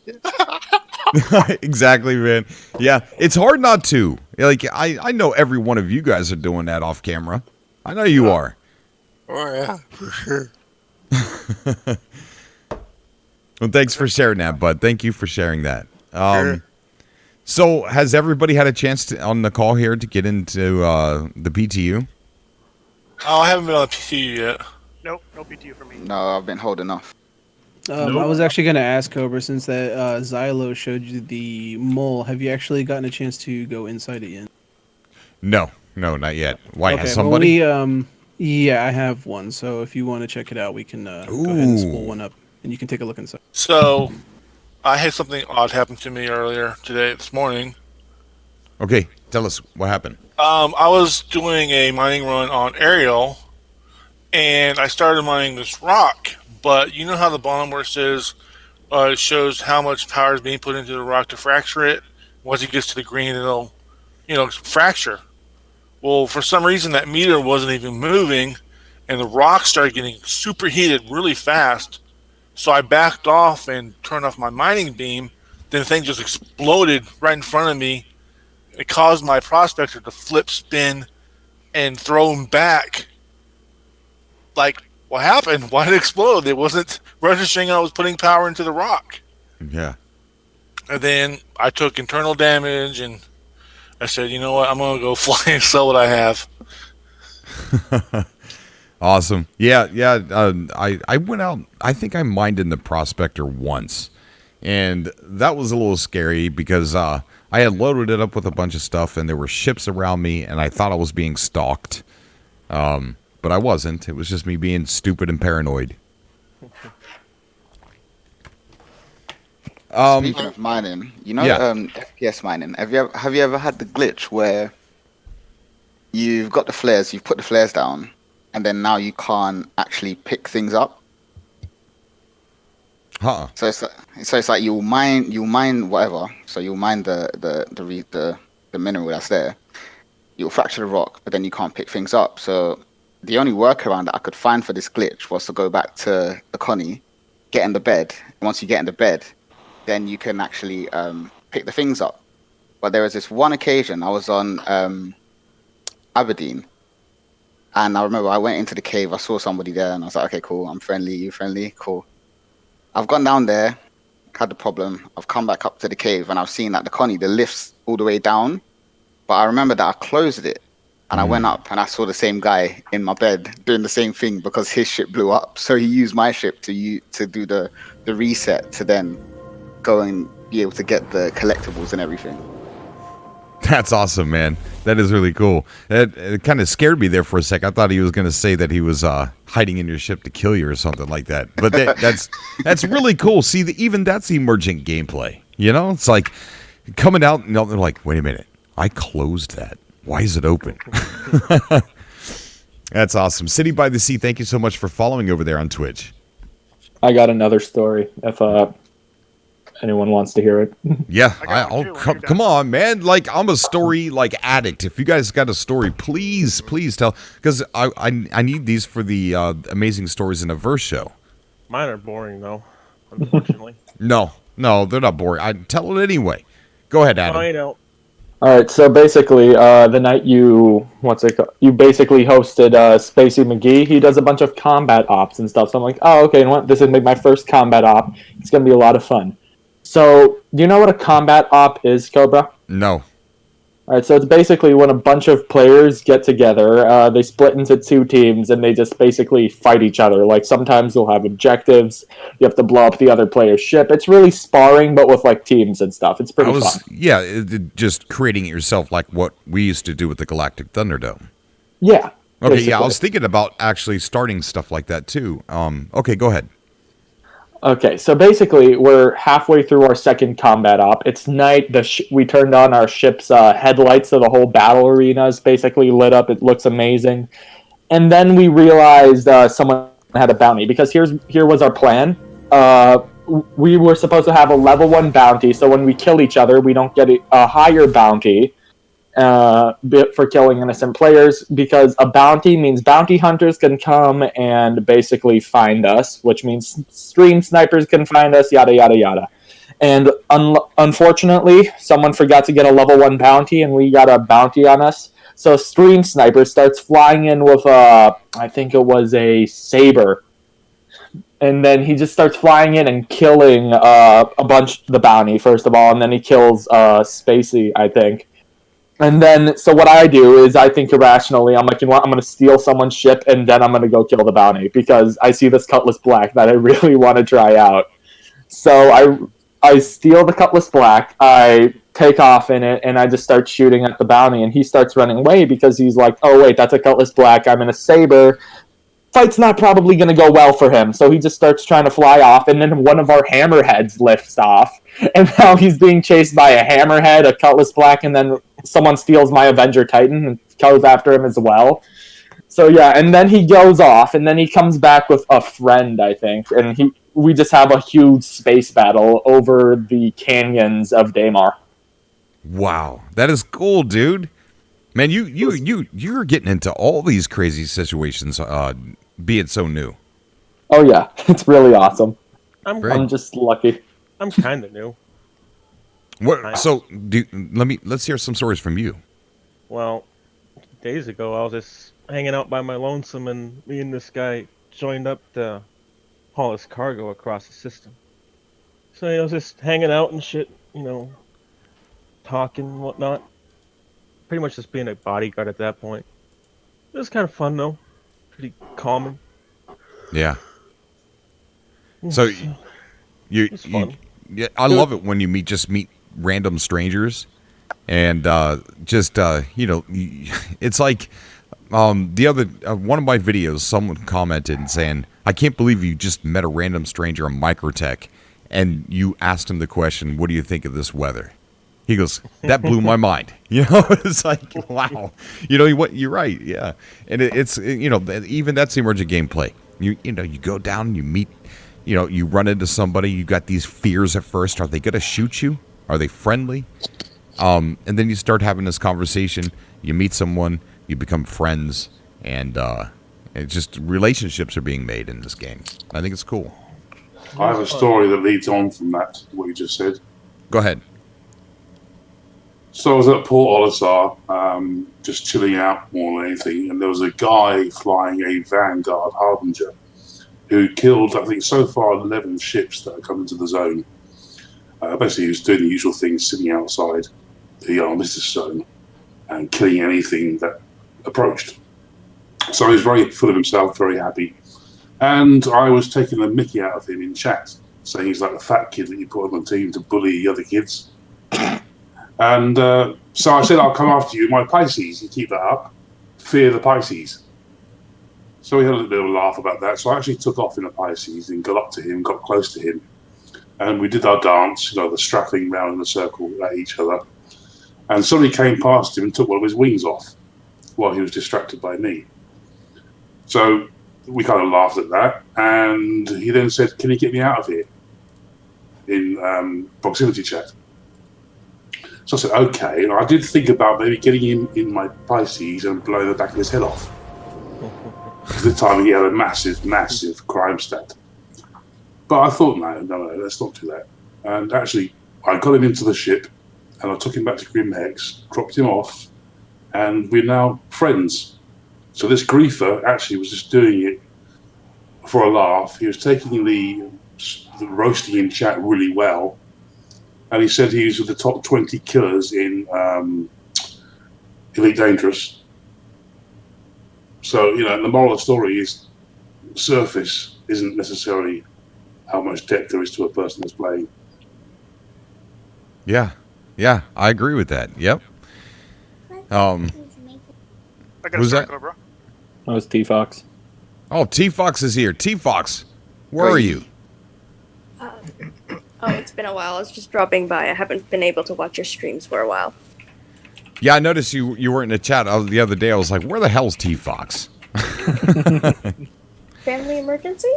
Exactly, man. Yeah, it's hard not to. Like I know every one of you guys are doing that off camera. I know you are. Oh yeah, for sure. Well, thanks for sharing that, bud. Thank you for sharing that. Sure. So has everybody had a chance on the call here to get into the PTU? Oh, I haven't been on the PTU yet. Nope, no PTU for me. No, I've been holding off. I was actually going to ask Cobra, since that Xylo showed you the mole, have you actually gotten a chance to go inside it yet? No, not yet. Why, okay, has somebody? Well, yeah, I have one, so if you want to check it out, we can go ahead and spool one up, and you can take a look inside. So, I had something odd happen to me earlier this morning. Okay, tell us what happened. I was doing a mining run on Ariel, and I started mining this rock. But you know how the bottom where it says it shows how much power is being put into the rock to fracture it. Once it gets to the green, it'll fracture. Well, for some reason that meter wasn't even moving, and the rock started getting superheated really fast. So I backed off and turned off my mining beam. Then the thing just exploded right in front of me. It caused my prospector to flip, spin, and throw him back. Like, what happened? Why did it explode? It wasn't registering I was putting power into the rock. Yeah. And then I took internal damage, and I said, you know what? I'm going to go fly and sell what I have. Awesome. Yeah. I went out. I think I mined in the prospector once, and that was a little scary because I had loaded it up with a bunch of stuff, and there were ships around me, and I thought I was being stalked. But I wasn't. It was just me being stupid and paranoid. Speaking of mining, FPS mining. Have you ever had the glitch where you've got the flares, you've put the flares down, and then now you can't actually pick things up? Huh. So it's like you'll mine whatever. So you'll mine the mineral that's there. You'll fracture the rock, but then you can't pick things up. So the only workaround that I could find for this glitch was to go back to the Connie, get in the bed. And once you get in the bed, then you can actually pick the things up. But there was this one occasion I was on Aberdeen, and I remember I went into the cave. I saw somebody there, and I was like, "Okay, cool. I'm friendly. You friendly? Cool." I've gone down there, had the problem. I've come back up to the cave, and I've seen that the Connie, the lift's all the way down. But I remember that I closed it, and I went up, and I saw the same guy in my bed doing the same thing because his ship blew up. So he used my ship to do the reset to then go and be able to get the collectibles and everything. That's awesome, man. That is really cool. It kind of scared me there for a sec. I thought he was going to say that he was hiding in your ship to kill you or something like that. But that's really cool. See, even that's emergent gameplay. You know, it's like coming out and they're like, wait a minute, I closed that. Why is it open? That's awesome. City by the Sea, thank you so much for following over there on Twitch. I got another story. If anyone wants to hear it. Yeah, come on, man. Like, I'm a story addict. If you guys got a story, please tell, because I need these for the Amazing Stories in a Verse show. Mine are boring though, unfortunately. No, they're not boring. I tell it anyway. Go ahead, Adam. I know. All right, so basically, the night you basically hosted Spacey McGee. He does a bunch of combat ops and stuff. So I'm like, oh, okay, you know what? This is my first combat op. It's gonna be a lot of fun. So, do you know what a combat op is, Cobra? No. All right, so it's basically when a bunch of players get together, they split into two teams, and they just basically fight each other. Like, sometimes you'll have objectives, you have to blow up the other player's ship. It's really sparring, but with, teams and stuff. It's pretty fun. Yeah, just creating it yourself like what we used to do with the Galactic Thunderdome. Yeah. Okay, basically. yeah, I was thinking about actually starting stuff like that, too. Okay, go ahead. Okay, so basically, we're halfway through our second combat op. It's night. We turned on our ship's headlights, so the whole battle arena is basically lit up. It looks amazing. And then we realized someone had a bounty, because here was our plan. We were supposed to have a level 1 bounty, so when we kill each other, we don't get a higher bounty for killing innocent players, because a bounty means bounty hunters can come and basically find us, which means stream snipers can find us, yada yada yada. And unfortunately, someone forgot to get a level 1 bounty, and we got a bounty on us. So stream sniper starts flying in with I think it was a saber, and then he just starts flying in and killing the bounty first of all, and then he kills Spacey, I think. And then, so what I do is I think irrationally. I'm like, you know what? I'm going to steal someone's ship, and then I'm going to go kill the bounty, because I see this Cutlass Black that I really want to try out. So I steal the Cutlass Black, I take off in it, and I just start shooting at the bounty, and he starts running away because he's like, oh, wait, that's a Cutlass Black. I'm in a saber. Fight's not probably going to go well for him. So he just starts trying to fly off, and then one of our hammerheads lifts off, and now he's being chased by a hammerhead, a Cutlass Black, and then someone steals my Avenger Titan and goes after him as well. So yeah, and then he goes off, and then he comes back with a friend, I think, and we just have a huge space battle over the canyons of Daymar. Wow, that is cool, dude. Man, you're getting into all these crazy situations, being so new. Oh yeah, it's really awesome. I'm just lucky. I'm kind of new. What? So let's hear some stories from you. Well, days ago I was just hanging out by my lonesome, and me and this guy joined up to haul his cargo across the system. So I was just hanging out and shit, talking and whatnot. Pretty much just being a bodyguard at that point. It was kind of fun though. Pretty calming. Yeah. So you I love it when you meet random strangers, and it's like the other one of my videos, someone commented and saying, I can't believe you just met a random stranger in Microtech and you asked him the question, what do you think of this weather? He goes, that blew my mind. It's like, wow. You're right. Yeah. And it's even that's the emergent gameplay. You go down, you meet you run into somebody, you got these fears at first. Are they going to shoot you? Are they friendly? And then you start having this conversation. You meet someone, you become friends, and it's just relationships are being made in this game. I think it's cool. I have a story that leads on from that, what you just said. Go ahead. So I was at Port Olisar, just chilling out more than anything, and there was a guy flying a Vanguard Harbinger who killed, I think, so far 11 ships that had come into the zone. Basically, he was doing the usual things, sitting outside the armistice zone and killing anything that approached. So he was very full of himself, very happy. And I was taking the mickey out of him in chat, saying he's like the fat kid that you put on the team to bully other kids. And so I said, I'll come after you, my Pisces. You keep that up. Fear the Pisces. So we had a little bit of a laugh about that. So I actually took off in a Pisces and got up to him, got close to him. And we did our dance, the strapping round in a circle at each other. And somebody came past him and took one of his wings off while he was distracted by me. So we kind of laughed at that. And he then said, can you get me out of here? In proximity chat. So I said, okay. And I did think about maybe getting him in my Pisces and blowing the back of his head off. At the time, he had a massive, massive crime stat. But I thought, no, let's not do that. And actually, I got him into the ship, and I took him back to Grim Hex, dropped him off, and we're now friends. So this griefer actually was just doing it for a laugh. He was taking the roasting in chat really well. And he said he was with the top 20 killers in Elite Dangerous. So, the moral of the story is surface isn't necessarily how much depth there is to a person that's playing. Yeah, I agree with that. Yep. Who's that? That was T-Fox. Oh, T-Fox is here. T-Fox, where are you? It's been a while. I was just dropping by. I haven't been able to watch your streams for a while. Yeah, I noticed you weren't in the chat the other day. I was like, where the hell's T-Fox? Family emergency?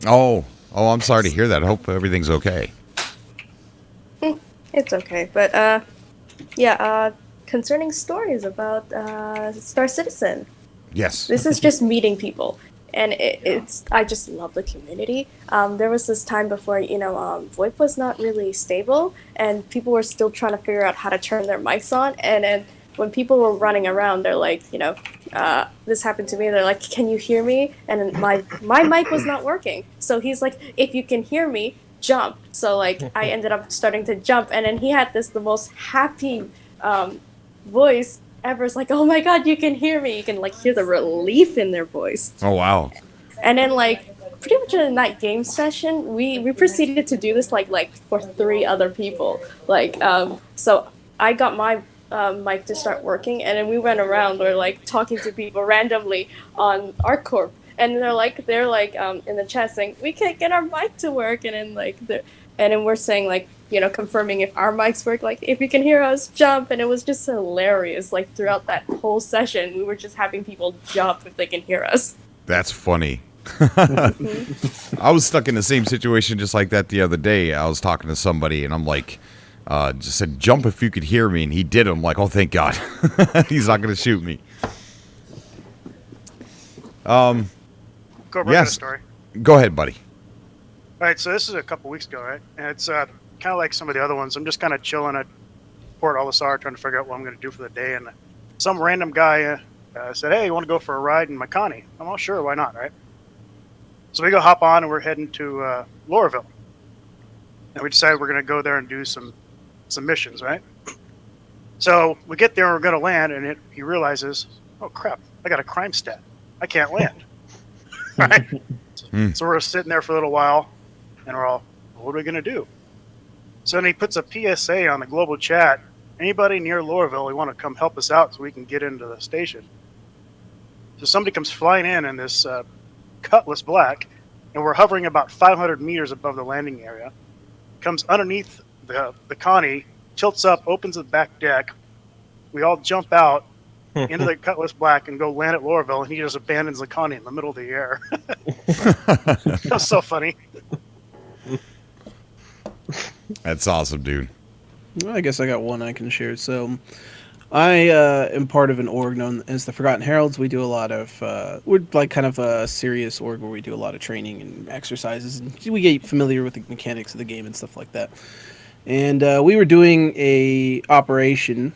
Oh, I'm sorry to hear that. I hope everything's okay. It's okay. But, concerning stories about Star Citizen. Yes. This is just meeting people. And I just love the community. There was this time before, VoIP was not really stable, and people were still trying to figure out how to turn their mics on. And then when people were running around, they're like, this happened to me. They're like, can you hear me? And my mic was not working. So he's like, if you can hear me, jump. So I ended up starting to jump, and then he had the most happy voice ever. It's like, oh my god, you can hear me. You can hear the relief in their voice. Oh wow. And then pretty much in that game session, we proceeded to do this for 3 other people. So I got my mic to start working, and then we went around, we're talking to people randomly on ArcCorp, and they're in the chat saying, we can't get our mic to work, and then we're saying confirming if our mics work, if you can hear us, jump. And it was just hilarious. Throughout that whole session, we were just having people jump if they can hear us. That's funny. I was stuck in the same situation just like that the other day. I was talking to somebody, and I'm like, just said, jump if you could hear me. And he did. I'm like, oh, thank God. He's not going to shoot me. Cobra, yes. I got a story. Go ahead, buddy. All right, so this is a couple weeks ago, right? And it's kind of like some of the other ones. I'm just kind of chilling at Port Olisar, trying to figure out what I'm going to do for the day. And some random guy said, hey, you want to go for a ride in my Connie? I'm all sure, why not, right? So we go hop on, and we're heading to Lorville. And we decided we're going to go there and do some missions, right? So we get there, and we're going to land, and he realizes, oh, crap, I got a crime stat. I can't land. Right? So we're sitting there for a little while, and we're all, what are we going to do? So then he puts a PSA on the global chat. Anybody near Lorville, we want to come help us out so we can get into the station. So somebody comes flying in this Cutlass Black, and we're hovering about 500 meters above the landing area. Comes underneath the Connie, tilts up, opens the back deck. We all jump out, into the Cutlass Black and go land at Lorville, and he just abandons the Connie in the middle of the air. That was so funny. That's awesome, dude. Well, I guess I got one I can share. So, I am part of an org known as the Forgotten Heralds. We do a lot of, we're like kind of a serious org where we do a lot of training and exercises, and we get familiar with the mechanics of the game and stuff like that. And we were doing a operation,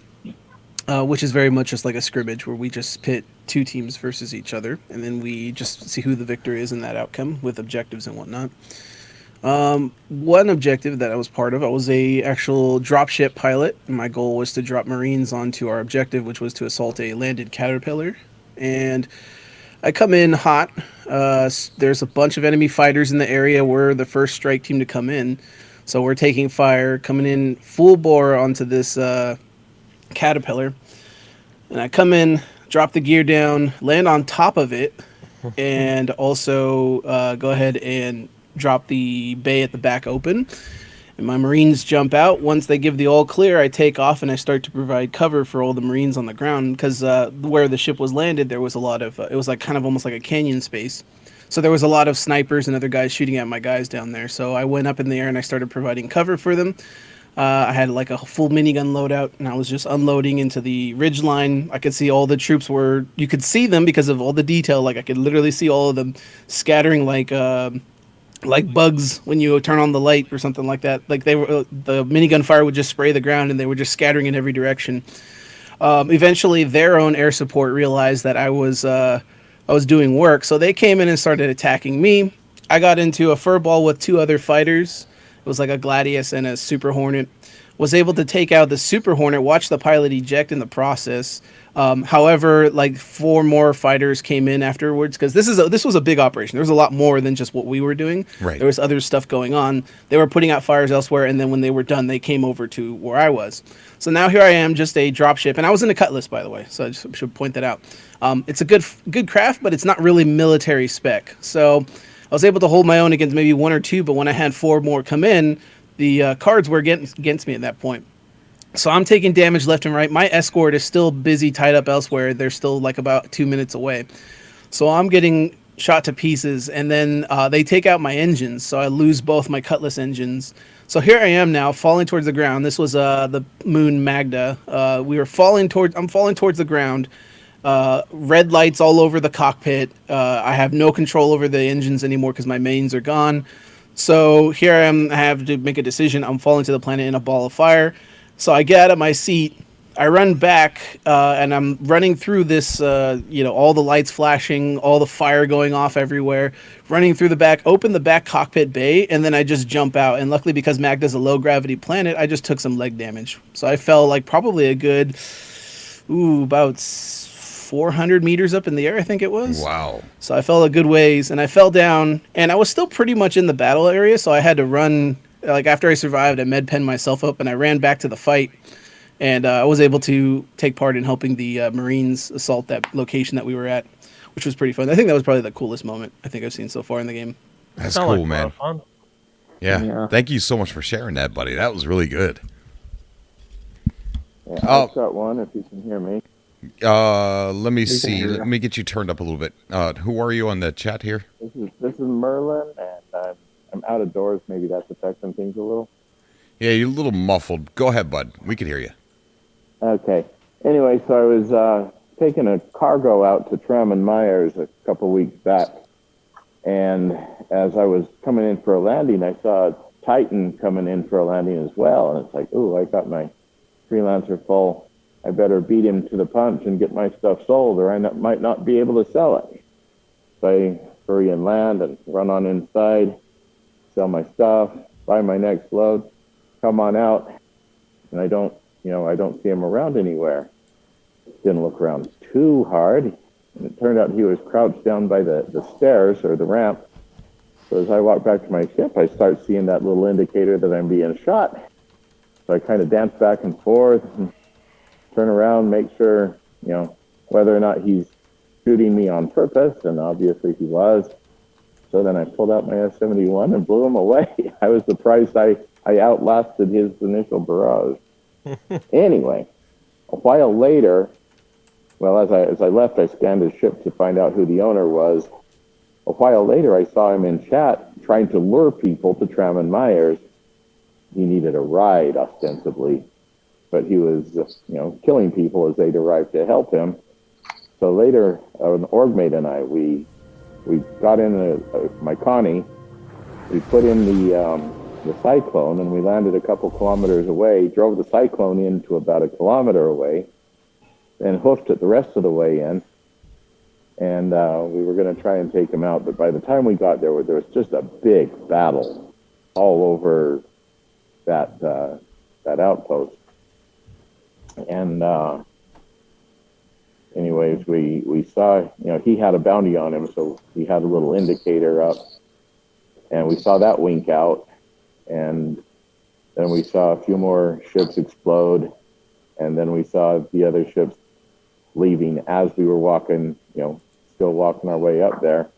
which is very much just like a scrimmage where we just pit two teams versus each other, and then we just see who the victor is in that outcome with objectives and whatnot. One objective that I was part of, I was a actual dropship pilot, and my goal was to drop Marines onto our objective, which was to assault a landed caterpillar. And I come in hot. There's a bunch of enemy fighters in the area. We're the first strike team to come in, so we're taking fire, coming in full bore onto this caterpillar. And I come in, drop the gear down, land on top of it, and also go ahead and drop the bay at the back open, and my Marines jump out. Once they give the all clear, I take off and I start to provide cover for all the Marines on the ground, because where the ship was landed, there was a lot of it was like kind of almost like a canyon space, so there was a lot of snipers and other guys shooting at my guys down there. So I went up in the air and I started providing cover for them. I had like a full minigun loadout, and I was just unloading into the ridge line. I could see all the troops you could see them because of all the detail. Like I could literally see all of them scattering like bugs when you turn on the light or something like that. Like they were, the minigun fire would just spray the ground, and they were just scattering in every direction. Eventually, their own air support realized that I was doing work, so they came in and started attacking me. I got into a furball with two other fighters. It was like a Gladius and a Super Hornet. Was able to take out the Super Hornet, watch the pilot eject in the process. However, like 4 more fighters came in afterwards, because this was a big operation. There was a lot more than just what we were doing. Right. There was other stuff going on. They were putting out fires elsewhere, and then when they were done, they came over to where I was. So now here I am, just a dropship, and I was in a Cutlass, by the way, so I just should point that out. It's a good craft, but it's not really military spec. So I was able to hold my own against maybe 1 or 2, but when I had 4 more come in, the cards were against me at that point. So I'm taking damage left and right. My escort is still busy, tied up elsewhere. They're still like about 2 minutes away. So I'm getting shot to pieces, and then they take out my engines, so I lose both my Cutlass engines. So here I am now, falling towards the ground. This was the Moon Magda. I'm falling towards the ground. Red lights all over the cockpit. I have no control over the engines anymore because my mains are gone. So here I am. I have to make a decision. I'm falling to the planet in a ball of fire. So I get out of my seat. I run back, and I'm running through this, all the lights flashing, all the fire going off everywhere, running through the back, open the back cockpit bay, and then I just jump out. And luckily, because Magda's a low-gravity planet, I just took some leg damage. So I fell like probably a good, about 400 meters up in the air, I think it was. Wow. So I fell a good ways, and I fell down, and I was still pretty much in the battle area, so I had to run. Like after I survived, I med-penned myself up, and I ran back to the fight. And I was able to take part in helping the Marines assault that location that we were at, which was pretty fun. I think that was probably the coolest moment I think I've seen so far in the game. That's cool, man. Yeah. Thank you so much for sharing that, buddy. That was really good. Yeah, I've got one if you can hear me. Let me see. Let me get you turned up a little bit. Who are you on the chat here? This is Merlin, and I'm out of doors. Maybe that's affecting things a little. Yeah, you're a little muffled. Go ahead, bud. We can hear you. Okay. Anyway, so I was taking a cargo out to Tram and Myers a couple weeks back, and as I was coming in for a landing, I saw a Titan coming in for a landing as well, and it's like, ooh, I got my freelancer full. I better beat him to the punch and get my stuff sold, or I might not be able to sell it. So I hurry and land and run on inside, sell my stuff, buy my next load, come on out, and I don't see him around anywhere. Didn't look around too hard, and it turned out he was crouched down by the stairs or the ramp. So as I walk back to my ship, I start seeing that little indicator that I'm being shot. So I kind of dance back and forth and turn around, make sure, whether or not he's shooting me on purpose, and obviously he was. So then I pulled out my S-71 and blew him away. I was surprised I outlasted his initial barrage. Anyway, a while later, Well, as I left, I scanned his ship to find out who the owner was. A while later, I saw him in chat trying to lure people to Tram and Myers. He needed a ride, ostensibly, but he was, killing people as they'd arrived to help him. So later, an org mate and I, we got in my Connie, we put in the Cyclone, and we landed a couple kilometers away, drove the Cyclone in to about a kilometer away, then hoofed it the rest of the way in, and we were going to try and take him out. But by the time we got there was just a big battle all over that outpost. And anyways, we saw, he had a bounty on him, so he had a little indicator up, and we saw that wink out, and then we saw a few more ships explode, and then we saw the other ships leaving as we were walking, still walking our way up there.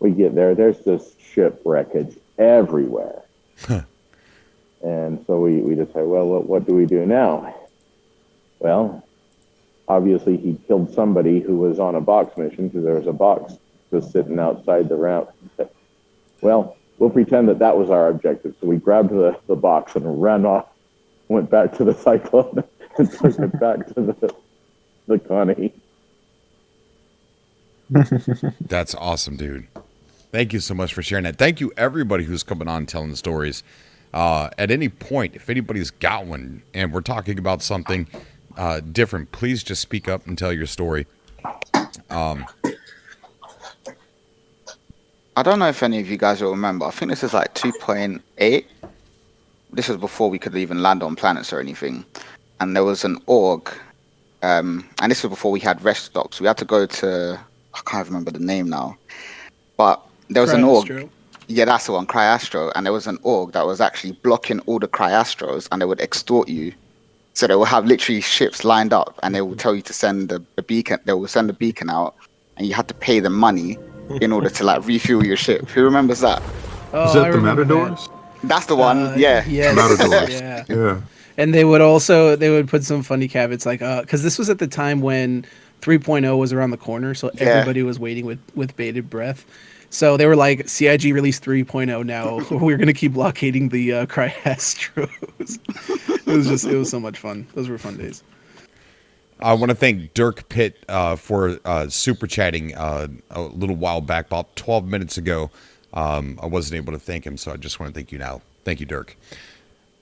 We get there, there's this ship wreckage everywhere. And so we decided, well, what do we do now? Well, obviously he killed somebody who was on a box mission, because there was a box just sitting outside the ramp. Well, we'll pretend that was our objective. So we grabbed the box and ran off, went back to the Cyclone, and took it back to the Connie. That's awesome, dude. Thank you so much for sharing that. Thank you, everybody who's coming on telling the stories. At any point, if anybody's got one and we're talking about something different, please just speak up and tell your story. I don't know if any of you guys will remember. I think this is like 2.8. This was before we could even land on planets or anything. And there was an org. And this was before we had rest stops. We had to go to, I can't remember the name now. But there was an org. Yeah, that's the one, Cryastro. And there was an org that was actually blocking all the Cryastros, and they would extort you. So they will have literally ships lined up, and they will tell you to send the beacon. They will send the beacon out, and you had to pay them money in order to refuel your ship. Who remembers that? Oh, is that the Matadors? That's the one. Yeah. Yes. Matadors. Yeah. And they would put some funny caveats because this was at the time when 3.0 was around the corner, so everybody was waiting with bated breath. So they were like, CIG released 3.0 now. We're going to keep blockading the Cryastros. It was so much fun. Those were fun days. I want to thank Dirk Pitt for super chatting a little while back, about 12 minutes ago. I wasn't able to thank him, so I just want to thank you now. Thank you, Dirk.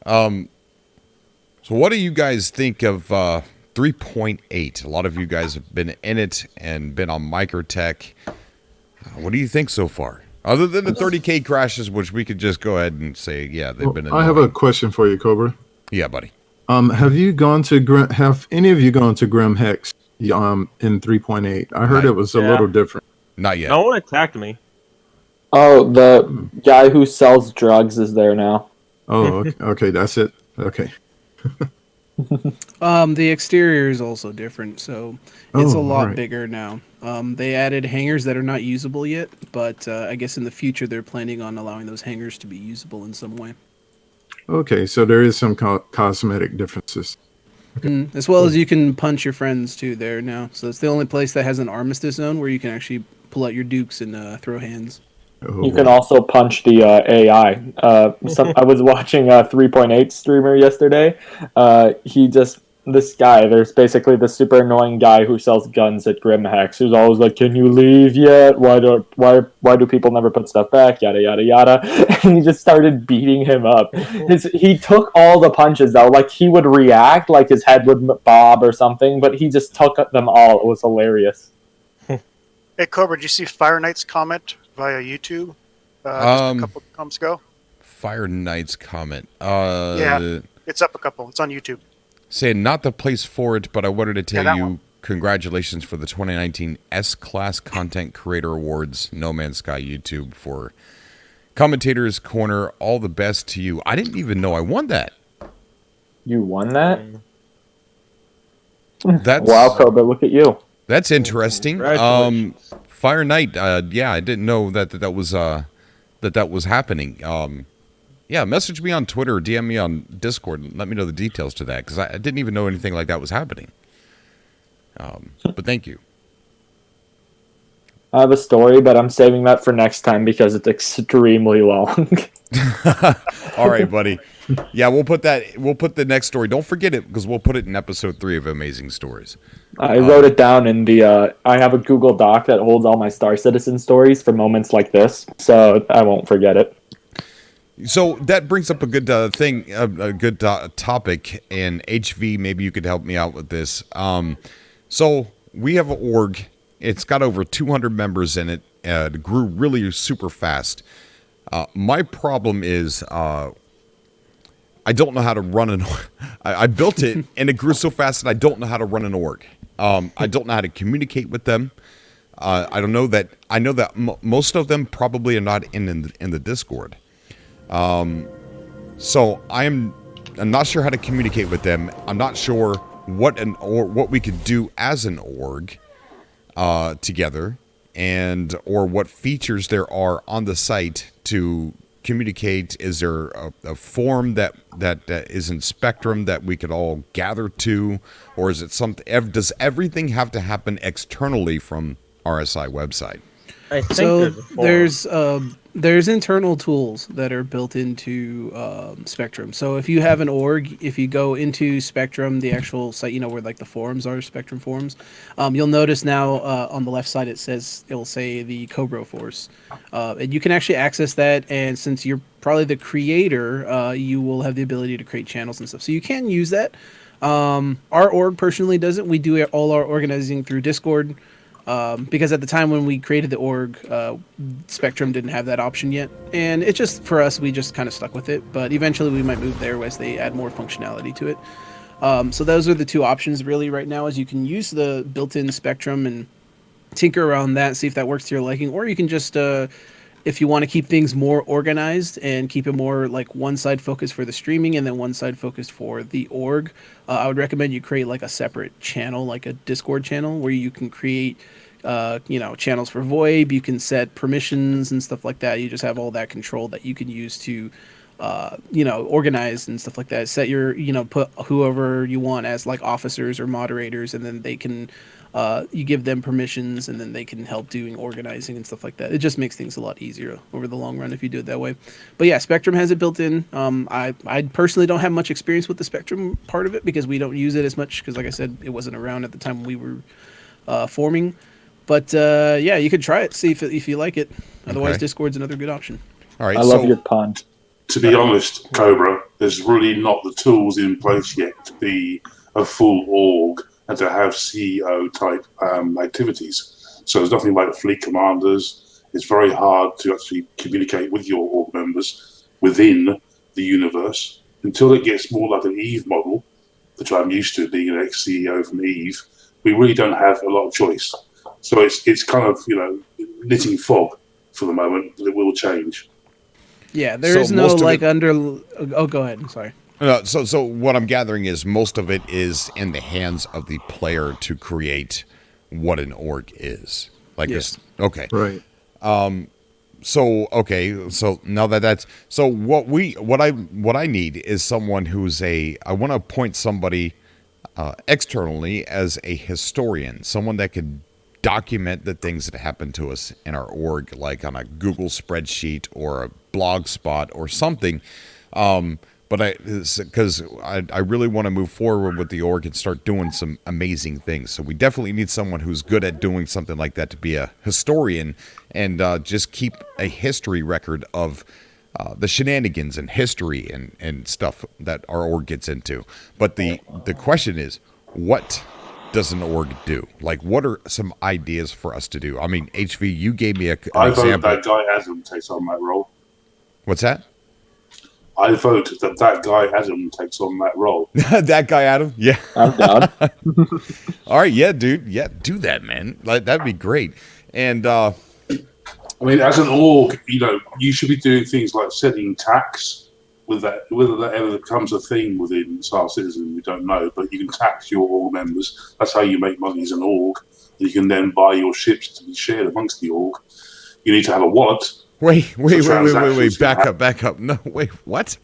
So what do you guys think of 3.8? A lot of you guys have been in it and been on Microtech. What do you think so far? Other than the 30K crashes, which we could just go ahead and say, yeah, they've been annoying. I have a question for you, Cobra. Yeah, buddy. Have any of you gone to Grim Hex in 3.8? I heard it was a little different. Not yet. No one attacked me. Oh, the guy who sells drugs is there now. Oh, okay, that's it. Okay. The exterior is also different, so it's a lot bigger now. They added hangars that are not usable yet, but I guess in the future they're planning on allowing those hangars to be usable in some way. Okay, so there is some cosmetic differences. As well as you can punch your friends too there now. So it's the only place that has an armistice zone where you can actually pull out your dukes and throw hands. You can also punch the AI. I was watching a 3.8 streamer yesterday. This guy, there's basically the super annoying guy who sells guns at Grim Hex, who's always like, "Can you leave yet? Why do people never put stuff back? Yada yada yada." And he just started beating him up. He took all the punches though. Like he would react, like his head would bob or something, but he just took them all. It was hilarious. Hey Cobra, did you see Fire Knight's comment via YouTube just a couple of months ago? Fire Knight's comment. Yeah, it's up a couple. It's on YouTube. Saying not the place for it, but I wanted to tell you congratulations for the 2019 S-Class Content Creator Awards, No Man's Sky YouTube for Commentator's Corner. All the best to you. I didn't even know I won that. You won that? That's wow, Cobra, look at you. That's interesting. Fire Knight, yeah, I didn't know that was happening. Yeah, message me on Twitter or DM me on Discord and let me know the details to that, because I didn't even know anything like that was happening. But thank you. I have a story, but I'm saving that for next time because it's extremely long. All right, buddy. Yeah, we'll put the next story. Don't forget it because we'll put it in episode 3 of Amazing Stories. I wrote it down in the. I have a Google Doc that holds all my Star Citizen stories for moments like this, so I won't forget it. So that brings up a good thing, a good topic. And HV, maybe you could help me out with this. So we have an org. It's got over 200 members in it. It grew really super fast. My problem is I don't know how to run an. I built it and it grew so fast, and I don't know how to run an org. I don't know how to communicate with them. I don't know that. I know that most of them probably are not in the Discord. So I'm not sure how to communicate with them. I'm not sure what we could do as an org together, or what features there are on the site to communicate. Is there a forum that is in Spectrum that we could all gather to, or is it something? Does everything have to happen externally from RSI website? I think there's internal tools that are built into Spectrum. So if you have an org, if you go into Spectrum, the actual site, where like the forums are, Spectrum forums, you'll notice now on the left side it'll say the Cobra Force, and you can actually access that. And since you're probably the creator, you will have the ability to create channels and stuff. So you can use that. Our org personally doesn't. We do all our organizing through Discord. Because at the time when we created the org, Spectrum didn't have that option yet. And it just, for us, we just kind of stuck with it. But eventually we might move there as they add more functionality to it. So those are the two options really right now, is you can use the built-in Spectrum and tinker around that, see if that works to your liking. Or you can just, if you want to keep things more organized and keep it more like one side focused for the streaming and then one side focused for the org, I would recommend you create like a separate channel, like a Discord channel, where you can create channels for VoIP. You can set permissions and stuff like that. You just have all that control that you can use to organize and stuff like that. Set your, put whoever you want as like officers or moderators, and then they can you give them permissions, and then they can help doing organizing and stuff like that. It just makes things a lot easier over the long run if you do it that way. But yeah, Spectrum has it built in. I personally don't have much experience with the Spectrum part of it because we don't use it as much, because like I said, it wasn't around at the time we were forming. But yeah, you could try it, see if you like it. Otherwise, Okay. Discord's another good option. All right. I love your pun. To be honest, Cobra, there's really not the tools in place yet to be a full org and to have CEO type activities. So there's nothing like fleet commanders. It's very hard to actually communicate with your org members within the universe until it gets more like an Eve model, which I'm used to being an ex-CEO from Eve. We really don't have a lot of choice. So it's kind of, knitting fog for the moment, but it will change. Yeah, there So is no most of like it- under. Oh, go ahead. I'm sorry. So what I'm gathering is most of it is in the hands of the player to create what an org is. Like Yes. okay. Right. So now that's so what I need is someone who's I want to appoint somebody externally as a historian, someone that could document the things that happen to us in our org, like on a Google spreadsheet or a blog spot or something. But because I really want to move forward with the org and start doing some amazing things. So we definitely need someone who's good at doing something like that to be a historian and just keep a history record of the shenanigans and history and stuff that our org gets into. But the question is, what does an org do? Like, what are some ideas for us to do? I mean, HV, you gave me an I vote example. that guy Adam takes on that role. What's that? I vote that guy Adam takes on that role. That guy Adam? Yeah. I'm down. All right, yeah, dude. Yeah, do that, man. Like, that'd be great. And I mean, as an org, you should be doing things like setting tax. With that, whether that ever becomes a thing within Star Citizen, we don't know. But you can tax your org members. That's how you make money as an org. You can then buy your ships to be shared amongst the org. You need to have a wallet. Wait. transactions Back up. No, wait, what?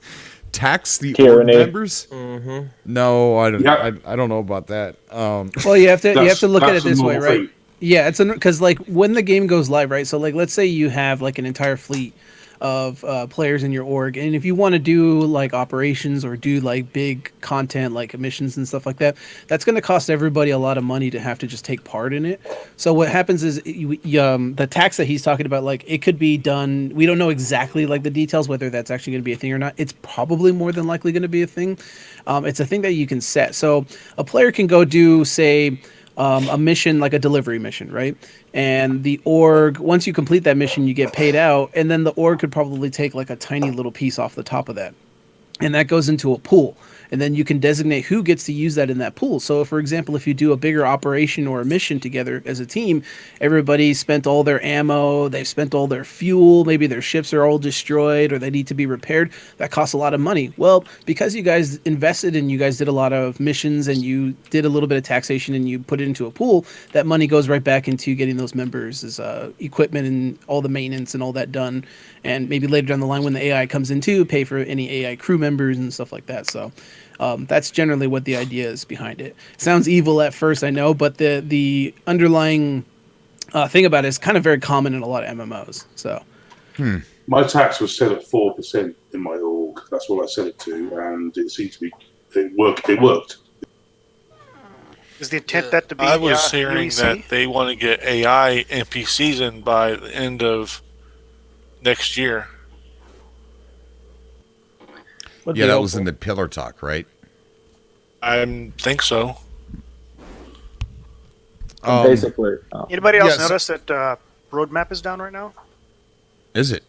tax the Tyranny. org members? Mm-hmm. No, I don't. Yeah. I don't know about that. Well, you have to look at it that's a this way, normal right? thing. Yeah, it's because like when the game goes live, right? So like, let's say you have like an entire fleet of players in your org, and if you want to do like operations or do like big content like missions and stuff like that, that's going to cost everybody a lot of money to have to just take part in it. So what happens is the tax that he's talking about, like it could be done. We don't know exactly like the details whether that's actually going to be a thing or not. It's probably more than likely going to be a thing. It's a thing that you can set. So a player can go do say a mission like a delivery mission, right? And the org, once you complete that mission, you get paid out, and then the org could probably take like a tiny little piece off the top of that. And that goes into a pool. And then you can designate who gets to use that in that pool. So, for example, if you do a bigger operation or a mission together as a team, everybody spent all their ammo, they've spent all their fuel, maybe their ships are all destroyed or they need to be repaired. That costs a lot of money. Well, because you guys invested and you guys did a lot of missions and you did a little bit of taxation and you put it into a pool, that money goes right back into getting those members' equipment and all the maintenance and all that done. And maybe later down the line when the AI comes in too, pay for any AI crew members and stuff like that. So that's generally what the idea is behind it. Sounds evil at first, I know, but the underlying thing about it is kind of very common in a lot of MMOs. So, My tax was set at 4% in my org. That's what I set it to, and it seemed to be it worked. Is the intent that to be? I was hearing UEC? that they want to get AI NPCs in by the end of next year. Yeah, that was in the Pillar Talk, right? I think so. Basically. Anybody else yes. notice that roadmap is down right now? Is it?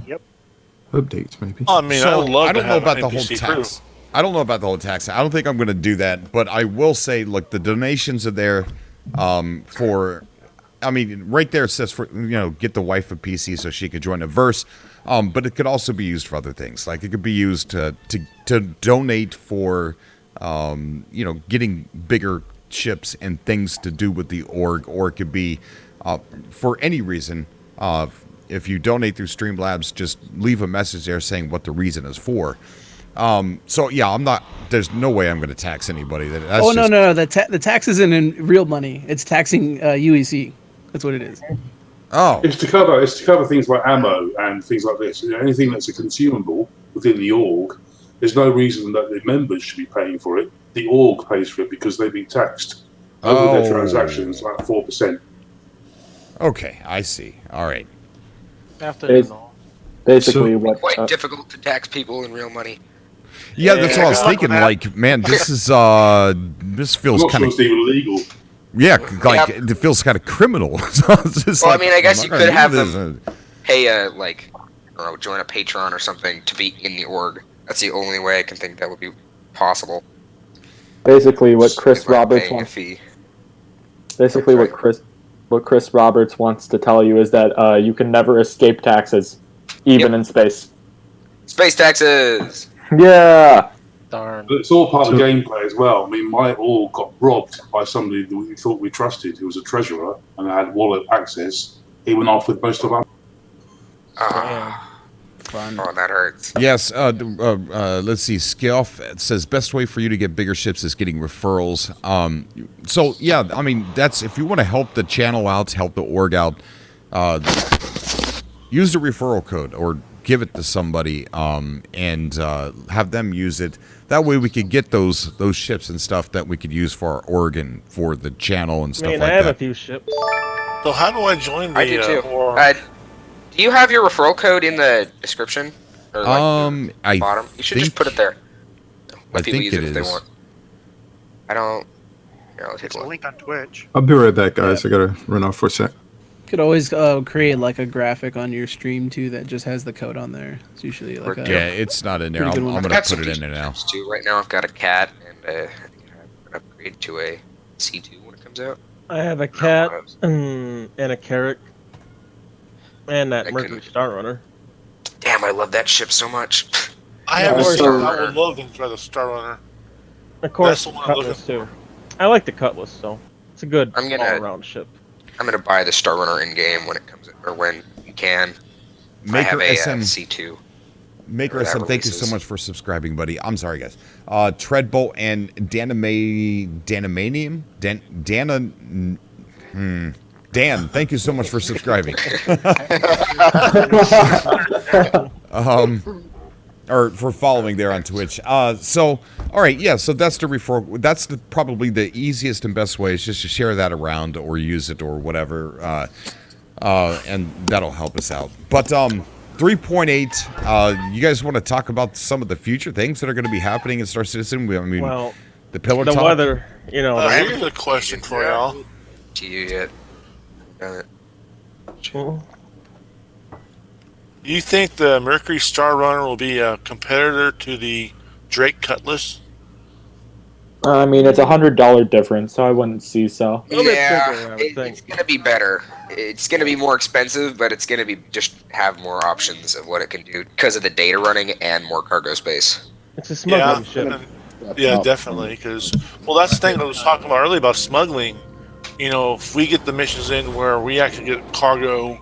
Yep. Updates, maybe. I mean, I would love I don't to know have about an the whole NPC tax. crew. I don't know about the whole tax. I don't think I'm going to do that, but I will say, look, the donations are there for. I mean, right there it says for get the wife a PC so she could join a verse, but it could also be used for other things. Like it could be used to donate for getting bigger ships and things to do with the org, or it could be for any reason. If you donate through Streamlabs, just leave a message there saying what the reason is for. So yeah, I'm not. There's no way I'm going to tax anybody. That's no. The tax isn't in real money. It's taxing UEC. That's what it is. Oh, It's to cover things like ammo and things like this. Anything that's a consumable within the org, there's no reason that the members should be paying for it. The org pays for it because they've been taxed over their transactions like 4%. Okay, I see. All right. Basically, what Quite difficult to tax people in real money. Yeah, that's what I was thinking. Like, man, this is this feels I'm not kind sure it's even legal. Yeah, like it feels kind of criminal. So it's just Well, like, I mean, I guess you I'm not could gonna have do this. them pay join a Patreon or something to be in the org. That's the only way I can think that would be possible. basically what Chris Like Roberts paying a wants. fee. Basically, what Chris Roberts wants to tell you is that you can never escape taxes, even in space. Space taxes. Yeah. Darn. But it's all part of the gameplay as well. I mean, my org got robbed by somebody that we thought we trusted, who was a treasurer and had wallet access. He went off with most of our. Fun. Oh, that hurts. Yes. Let's see. Skioff says best way for you to get bigger ships is getting referrals. So yeah, I mean that's if you want to help the channel out, help the org out, use the referral code or give it to somebody and have them use it. That way we could get those ships and stuff that we could use for our org and for the channel and stuff like I have that. a few ships. So how do I join the? I do too. Or... Do you have your referral code in the description? Or like I bottom? You should think- just put it there. Let I people think use it it if they is. want. I don't. Here, I'll take It's a a look. link on Twitch. I'll be right back, guys. I gotta run off for a sec. Could always create like a graphic on your stream too that just has the code on there. It's usually like a Yeah, it's not in there. pretty I'm good one. going I've got to some put it in decent there now. ships, too. Right now, I've got a cat, and I think I have an upgrade to a C2 when it comes out. I have a cat and a carrot and that I Mercury can- Star Runner. Damn, I love that ship so much. I have a course. Star. I would love to try the Star Runner. Of course, That's the one I'm Cutlass too. I like the Cutlass, so it's a good I'm gonna- all-around ship. I'm gonna buy the Star Runner in game when it comes, or when you can. I Maker have a SM C2. Maker said, thank you so much for subscribing, buddy. I'm sorry, guys. Treadbolt and Danamanium? Dan, thank you so much for subscribing. Or for following there on Twitch. So, all right, yeah, so that's probably the easiest and best way is just to share that around or use it or whatever, and that'll help us out. But 3.8, you guys want to talk about some of the future things that are going to be happening in Star Citizen? I mean, Well, the pillar the talk. weather, you know. Here's a question for y'all. To you yet? You think the Mercury Star Runner will be a competitor to the Drake Cutlass? I mean, it's $100 difference, so I wouldn't see so. Yeah, it's gonna be better. It's gonna be more expensive, but it's gonna be just have more options of what it can do because of the data running and more cargo space. It's a smuggling ship. Yeah, definitely. Because that's the thing I was talking about earlier about smuggling. You know, if we get the missions in where we actually get cargo,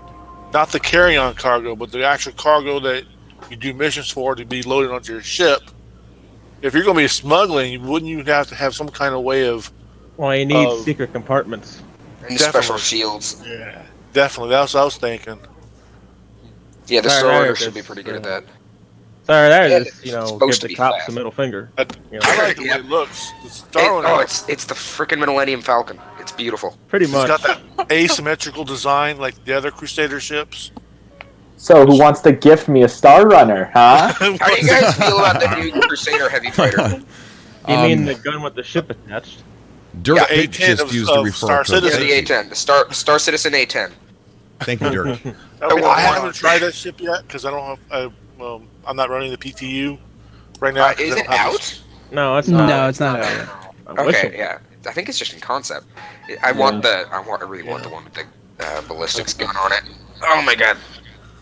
not the carry-on cargo, but the actual cargo that you do missions for to be loaded onto your ship. If you're going to be smuggling, wouldn't you have to have some kind of way of? Well, you need secret compartments and special shields. Yeah, definitely. That's what I was thinking. Yeah, the Star Runner should be pretty good at that. Sorry, that Yeah, is, it's you know, supposed give to the be cops fast. the middle finger. I like the way it looks. The Star Runner. It's the freaking Millennium Falcon. It's beautiful. Pretty It's much. got that asymmetrical design like the other Crusader ships. So, who wants to gift me a Star Runner, huh? How do you guys feel about the new Crusader Heavy Fighter? You mean the gun with the ship attached? Dirk Yeah, Pitch just used the referral code. Yeah, the A10, the Star Citizen A10. Thank you, Dirk. I haven't tried that ship yet because I don't have. I'm not running the PTU right now. Is it out? No, it's not. No, it's not out yet. Okay, yeah. I think it's just in concept. I really want the one with the ballistics gun on it. Oh my god.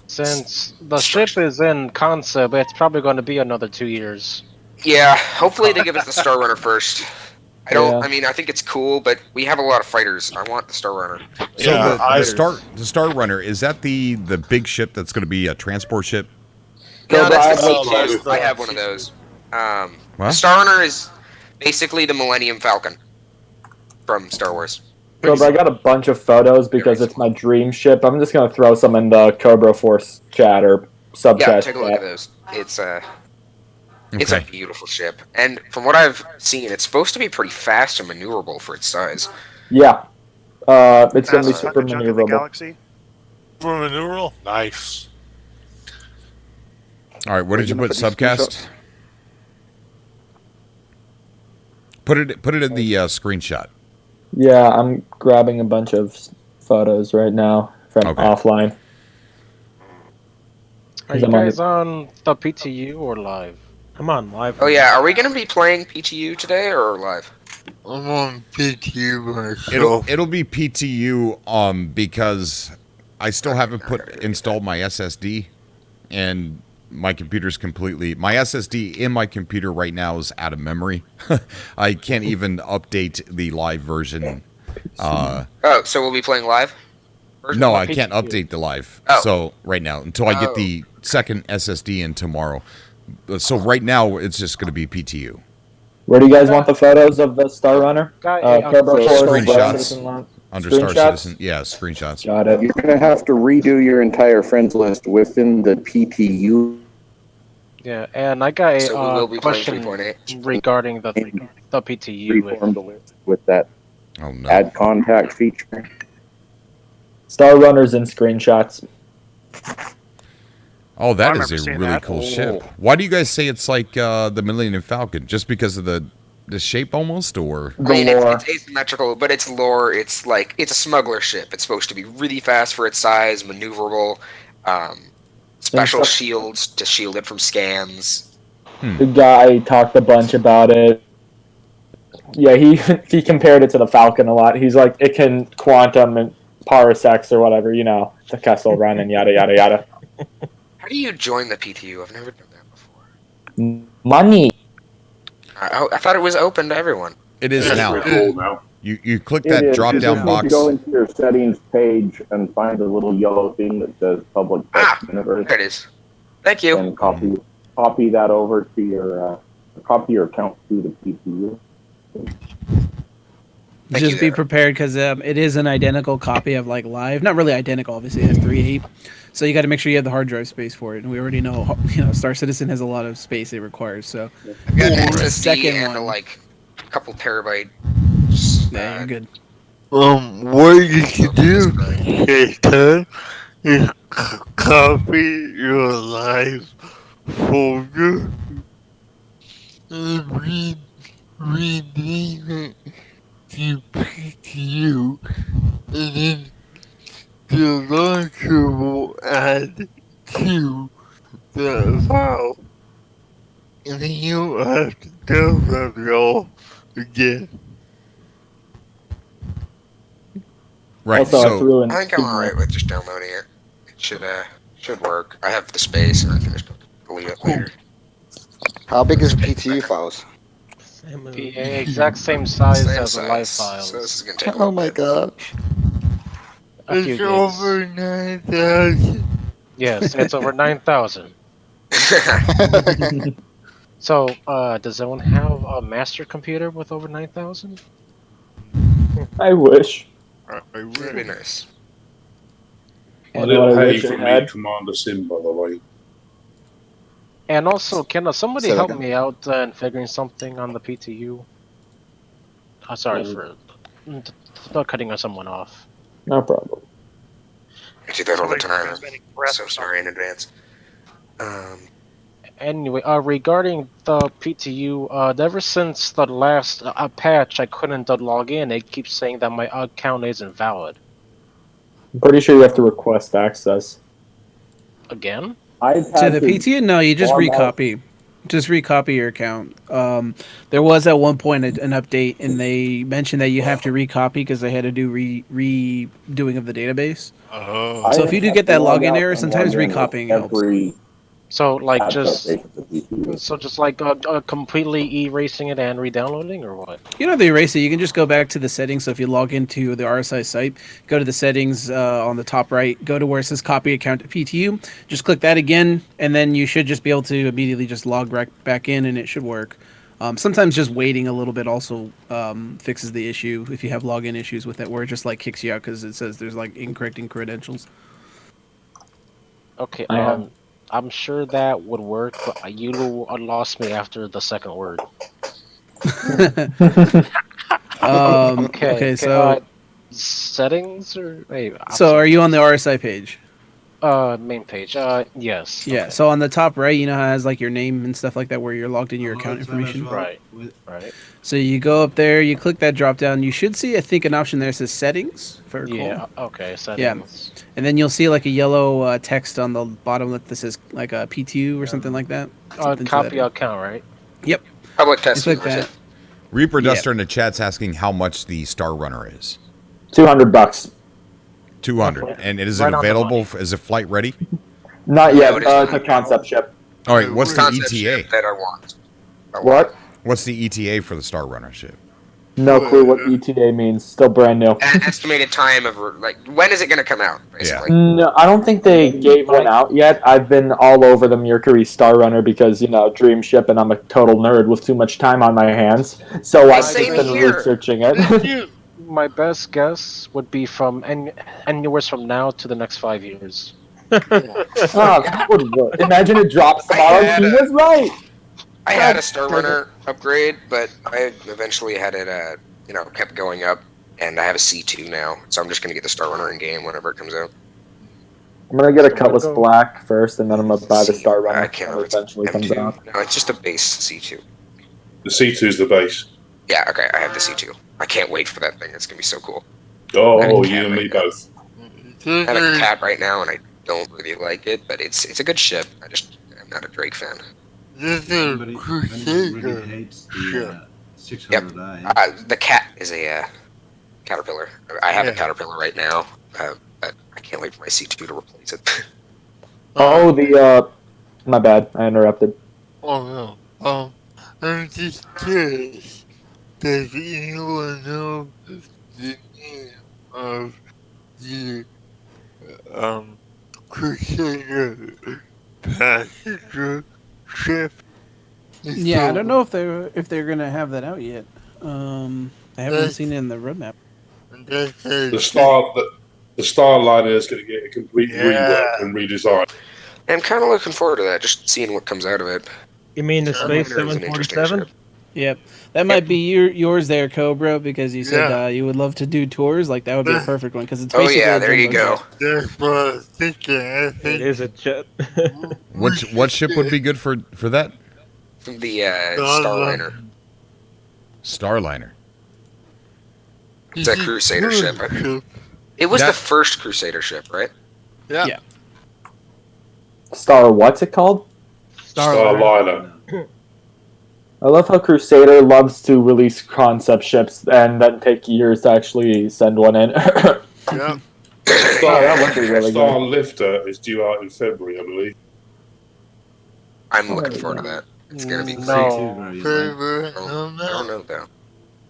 Since the ship is in concept, it's probably going to be another 2 years. Yeah, hopefully they give us the Star Runner first. I mean, I think it's cool, but we have a lot of fighters. I want the Star Runner. So the Star Runner, is that the big ship that's going to be a transport ship? No, that's the C2. I have one of those. The Star Runner is basically the Millennium Falcon from Star Wars. Cobra, I got a bunch of photos because it's my dream ship. I'm just gonna throw some in the Cobra Force chat or sub chat. Yeah, take a look at those. It's a beautiful ship, and from what I've seen, it's supposed to be pretty fast and maneuverable for its size. Yeah, it's gonna be super maneuverable. Galaxy. For maneuverable, nice. All right, what did you put? Subcast. Put it in the screenshot. Yeah, I'm grabbing a bunch of photos right now from offline. Are you guys on the PTU or live? I'm on live. Oh yeah, are we going to be playing PTU today or live? I'm on PTU myself. It'll be PTU because I still haven't installed my SSD, and my computer's my SSD in my computer right now is out of memory. I can't even update the live version. So we'll be playing live? No, I can't update the live. So right now, until I get the second SSD in tomorrow. So right now, it's just going to be PTU. Where do you guys want the photos of the Star Runner? Screenshots. Under Star Citizen. Yeah, screenshots. Got it. You're going to have to redo your entire friends list within the PTU. Yeah, and I got So we will be a playing question 3.8. regarding the PTU. Reform the list with that Oh, no. add contact feature. Star Runners and screenshots. Oh, I that remember is a seeing really that. cool ship. Why do you guys say it's like the Millennium Falcon? Just because of the shape almost, or? I mean, it's asymmetrical, but it's lore. It's a smuggler ship. It's supposed to be really fast for its size, maneuverable, special shields to shield it from scans. The guy talked a bunch about it. Yeah, he compared it to the Falcon a lot. He's like, it can quantum and parsecs or whatever, the Kessel Run and yada yada yada. How do you join the PTU? I've never done that before. Money. I thought it was open to everyone. It is now. Cool now. You click that drop down box. You go into your settings page and find the little yellow thing that says Public Text Universe. There it is. Thank you. And copy copy that over to your copy your account to the PTU. Just be prepared because it is an identical copy of like live. Not really identical, obviously. It has 3.8, so you got to make sure you have the hard drive space for it. And we already know, Star Citizen has a lot of space it requires. So I've got an the SSD second and one, like a couple terabyte. Yeah, you're good. What you can do, Satan, is copy your live folder and rename it to PTU, and then the launcher will add to the file, and then you have to download it all again. Right. Also, I threw in I think I'm alright with just downloading it. It should work. I have the space, and I can just delete it later. How big is the PTU files? The exact same size Same as the live size. files. So this is gonna take a Oh little my bit. gosh. A few It's gigs. over 9,000. Yes, it's over 9,000. So, does anyone have a master computer with over 9,000? I wish. That'd be nice. A And little what I hay wish I from had? me, Commander Sim, by the way. And also, can somebody Say that help again. me out in figuring something on the PTU? Sorry for not cutting someone off. No problem. I do that all the Somebody time. transmitting breath So or sorry in advance. Anyway, regarding the PTU, ever since the last patch, I couldn't log in. It keeps saying that my account isn't valid. I'm pretty sure you have to request access. Again? I've to had the to PTU, no, you just log out. recopy. Just recopy your account. There was at one point an update, and they mentioned that you have to recopy because they had to do redoing of the database. Oh. So I if you do have get to that log login out error, and sometimes log in with recopying helps. every So like patch just update of the PTU. so just like completely erasing it and re-downloading, or what? You know the erase it. You can just go back to the settings. So if you log into the RSI site, go to the settings on the top right, go to where it says copy account to PTU. Just click that again, and then you should just be able to immediately just log back in, and it should work. Sometimes just waiting a little bit also fixes the issue if you have login issues with it, where it just like kicks you out because it says there's like incorrect credentials. Okay, I have- I'm sure that would work, but you lost me after the second word. Okay, so settings or wait. so are you on the RSI page? Main page. Yes. Yeah. Okay. So on the top right, you know how it has like your name and stuff like that, where you're logged in your account information. Right. Right. So you go up there, you click that drop down. You should see, I think, an option there that says settings. If I recall. Yeah. Okay. Settings. Yeah. And then you'll see like a yellow text on the bottom that says like a PTU or something like that. Something to Copy that. account, right? Yep. Public You test. click that. Reaper Yeah. Duster in the chat's asking how much the Star Runner is. $200. 200. And is Right it on the available? money. Is it flight ready? Not No, yet. it is not. It's a concept ship. All right. What's the Concept ETA? ship that I want. What? What's the ETA for the Star Runner ship? No clue what ETA means. Still brand new. Estimated time of like when is it going to come out? Basically. No, I don't think they gave one out yet. I've been all over the Mercury Star Runner because, Dream Ship, and I'm a total nerd with too much time on my hands. So I've just same been here. researching it. My best guess would be from anywhere from now to the next 5 years. Oh, that would work. Imagine it drops tomorrow. had He a- was right. I had a Star Runner upgrade, but I eventually had it, kept going up, and I have a C2 now, so I'm just going to get the Star Runner in game whenever it comes out. I'm gonna get a Cutlass Black first, and then I'm gonna buy the Star Runner I can't when it eventually comes M2. out. No, it's just a base C2. The C2 is the base. Yeah, okay, I have the C2. I can't wait for that thing. It's going to be so cool. Oh, you and me both. I have a cat right now, and I don't really like it, but it's a good ship. I'm not a Drake fan. This is a Crusader ship. Yep. The cat is a caterpillar. I have a caterpillar right now, but I can't wait for my C2 to replace it. Oh, my bad. I interrupted. Oh no. I'm just curious. Does anyone know the name of the Crusader passenger ship. Yeah, I don't know if they're gonna have that out yet. I haven't seen it in the roadmap. The Starliner is going to get a complete rework and redesign. I'm kind of looking forward to that, just seeing what comes out of it. You mean the Space Starliner is an interesting 747? ship. Yep, that might be yours there, Cobra, because you said you would love to do tours. Like that would be a perfect one because it's Oh basically yeah, a there you jumbo go. jet. That's what I was thinking. I think It is a jet. What ship would be good for that? The Starliner. Starliner. It's a Crusader ship. It was the first Crusader ship, right? Yeah. Star, what's it called? Starliner. I love how Crusader loves to release concept ships and then take years to actually send one in. Yeah. That would be really Star good. Lifter is due out in February, I believe. I'm looking forward to that. It's gonna be great. No. I don't know though.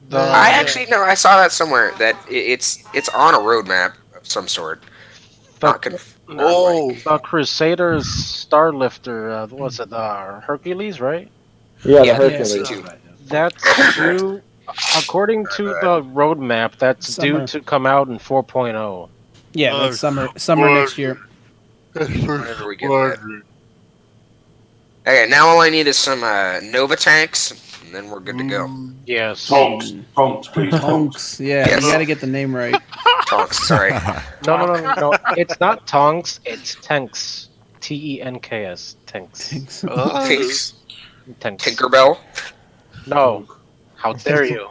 The, I actually no, I saw that somewhere that it's on a roadmap of some sort. the Crusaders Starlifter, what was it Hercules, right? Yeah, Yeah, the Hercules. too. That's due, according to the roadmap, that's Summer. due to come out in 4.0. Yeah, that's summer next year. Whenever we get that. Okay, now all I need is some Nova tanks, and then we're good to go. Yes. Tonks, please. Tonks. Yeah, Yes. you got to get the name right. Tonks, sorry. No. It's not Tonks, it's Tanks. Tenks. Tanks. Thanks. Tanks. Tanks. Tinkerbell. No. How dare you?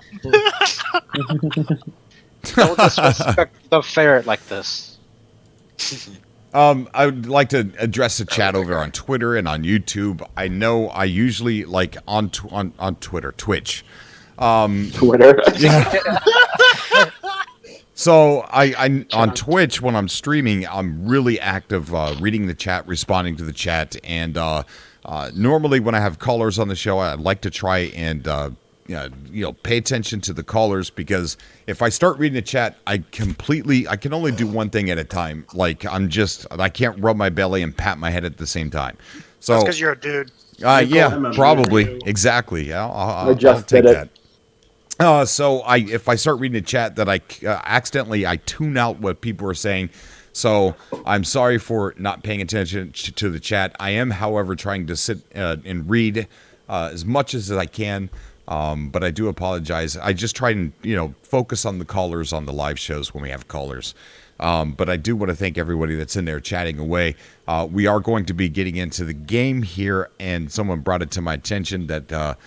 Don't disrespect the ferret like this. I would like to address the chat over on Twitter and on YouTube. I know I usually like on Twitter, Twitch. Twitter. Yeah. So I on Twitch when I'm streaming, I'm really active, reading the chat, responding to the chat, and normally when I have callers on the show, I like to try and pay attention to the callers, because if I start reading the chat, I can only do one thing at a time. Like I can't rub my belly and pat my head at the same time. So That's because you're a dude. yeah, probably exactly. Yeah, I'll just take did it. that. So if I start reading the chat, that I accidentally tune out what people are saying. So I'm sorry for not paying attention to the chat. I am, however, trying to sit and read as much as I can. But I do apologize. I just try and focus on the callers on the live shows when we have callers. But I do want to thank everybody that's in there chatting away. We are going to be getting into the game here, and someone brought it to my attention that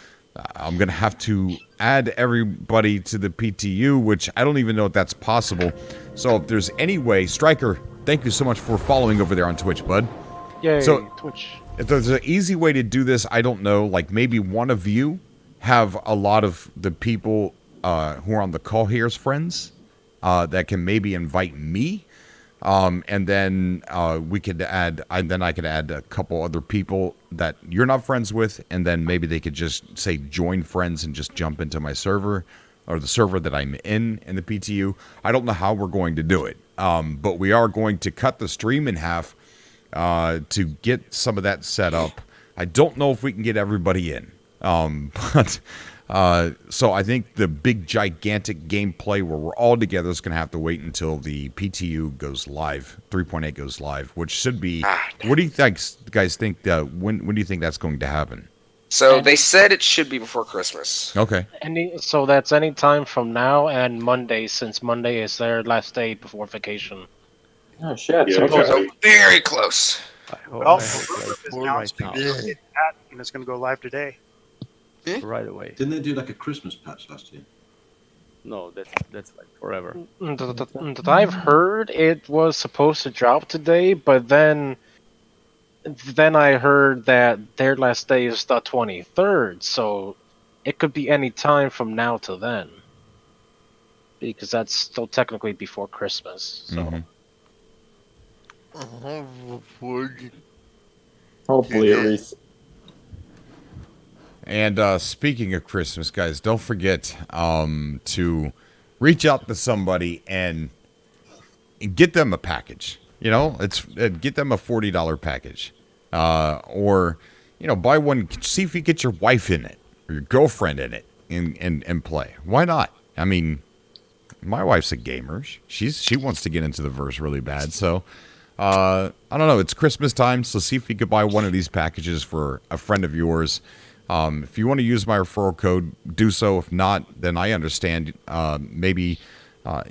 I'm going to have to add everybody to the PTU, which I don't even know if that's possible. So if there's any way, Stryker, thank you so much for following over there on Twitch, bud. Yay, So Twitch. if there's an easy way to do this, I don't know, like maybe one of you have a lot of the people who are on the call here as friends that can maybe invite me. And then we could add, and then I could add a couple other people that you're not friends with, and then maybe they could just say join friends and just jump into my server or the server that I'm in the PTU. I don't know how we're going to do it, but we are going to cut the stream in half to get some of that set up. I don't know if we can get everybody in, but so I think the big gigantic gameplay where we're all together is going to have to wait until the PTU goes live, 3.8 goes live, which should be. What do you guys think? When do you think that's going to happen? So they said it should be before Christmas. Okay. So that's any time from now and Monday, since Monday is their last day before vacation. Oh shit! Yeah, okay. Very close. Well, it's announced and it's going to go live today. Right away. Didn't they do like a Christmas patch last year? No, that's like forever. That I've heard it was supposed to drop today, but then I heard that their last day is the 23rd, so it could be any time from now to then, because that's still technically before Christmas. So. Hopefully at least. And speaking of Christmas, guys, don't forget to reach out to somebody and get them a package. It's get them a $40 package, or buy one. See if you get your wife in it or your girlfriend in it and play. Why not? I mean, my wife's a gamer. She wants to get into the verse really bad. So I don't know. It's Christmas time, so see if you could buy one of these packages for a friend of yours. If you want to use my referral code, do so. If not, then I understand. Maybe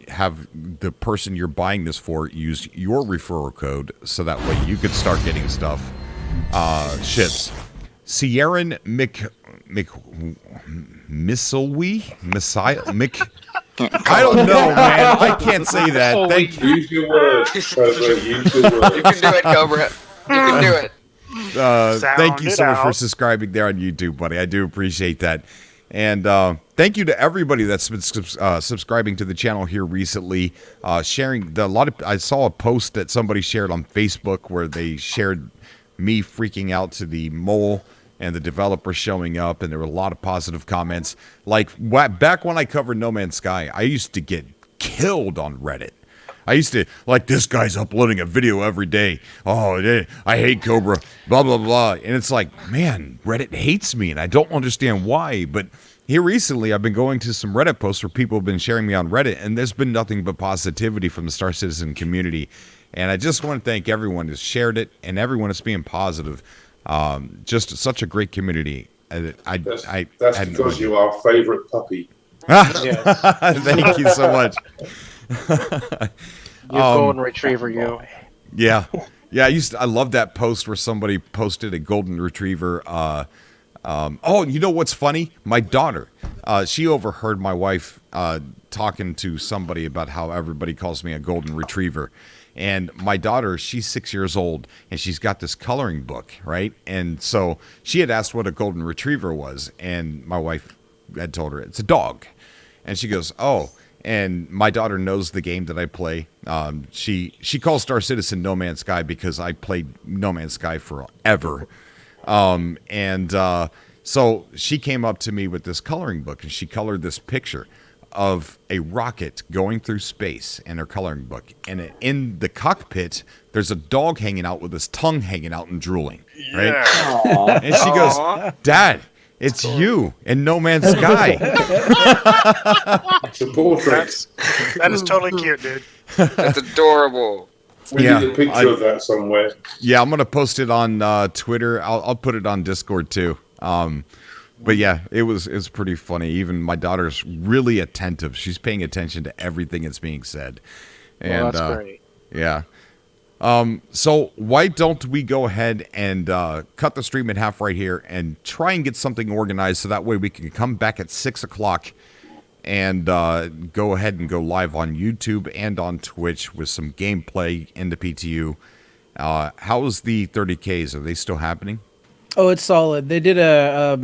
have the person you're buying this for use your referral code so that way you could start getting stuff ships. Sierran Messiah I don't know, man. I can't say that. Thank you. Use your words. Use your words. You can do it, Cobra. You can do it. Thank you Sound so it much for out. subscribing there on YouTube, buddy. I do appreciate that. And thank you to everybody that's been subscribing to the channel here recently. Sharing I saw a post that somebody shared on Facebook where they shared me freaking out to the mole and the developer showing up, and there were a lot of positive comments. Like back when I covered No Man's Sky, I used to get killed on Reddit. I used to, like, this guy's uploading a video every day. Oh, I hate Cobra, blah, blah, blah. And it's like, man, Reddit hates me, and I don't understand why. But here recently, I've been going to some Reddit posts where people have been sharing me on Reddit, and there's been nothing but positivity from the Star Citizen community. And I just want to thank everyone who's shared it and everyone that's being positive. Just such a great community. That's because you are our favorite puppy. Thank you so much. You golden retriever, you. Yeah. I love that post where somebody posted a golden retriever. Oh, you know what's funny? My daughter, she overheard my wife talking to somebody about how everybody calls me a golden retriever. And my daughter, she's 6 years old, and she's got this coloring book, right? And so she had asked what a golden retriever was, and my wife had told her it's a dog. And she goes, oh. And my daughter knows the game that I play. She calls Star Citizen No Man's Sky because I played No Man's Sky forever. So she came up to me with this coloring book, and she colored this picture of a rocket going through space in her coloring book. And in the cockpit, there's a dog hanging out with his tongue hanging out and drooling. Right? Yeah. And she goes, Dad, it's you in No Man's Sky. It's a portrait. That is totally cute, dude. That's adorable. We need a picture of that somewhere. Yeah, I'm gonna post it on Twitter. I'll put it on Discord too. But yeah, it was pretty funny. Even my daughter's really attentive. She's paying attention to everything that's being said. And Well, that's great. Yeah. So why don't we go ahead and cut the stream in half right here and try and get something organized so that way we can come back at 6 o'clock and go ahead and go live on YouTube and on Twitch with some gameplay in the PTU. How's the 30Ks? Are they still happening? Oh, it's solid. They did a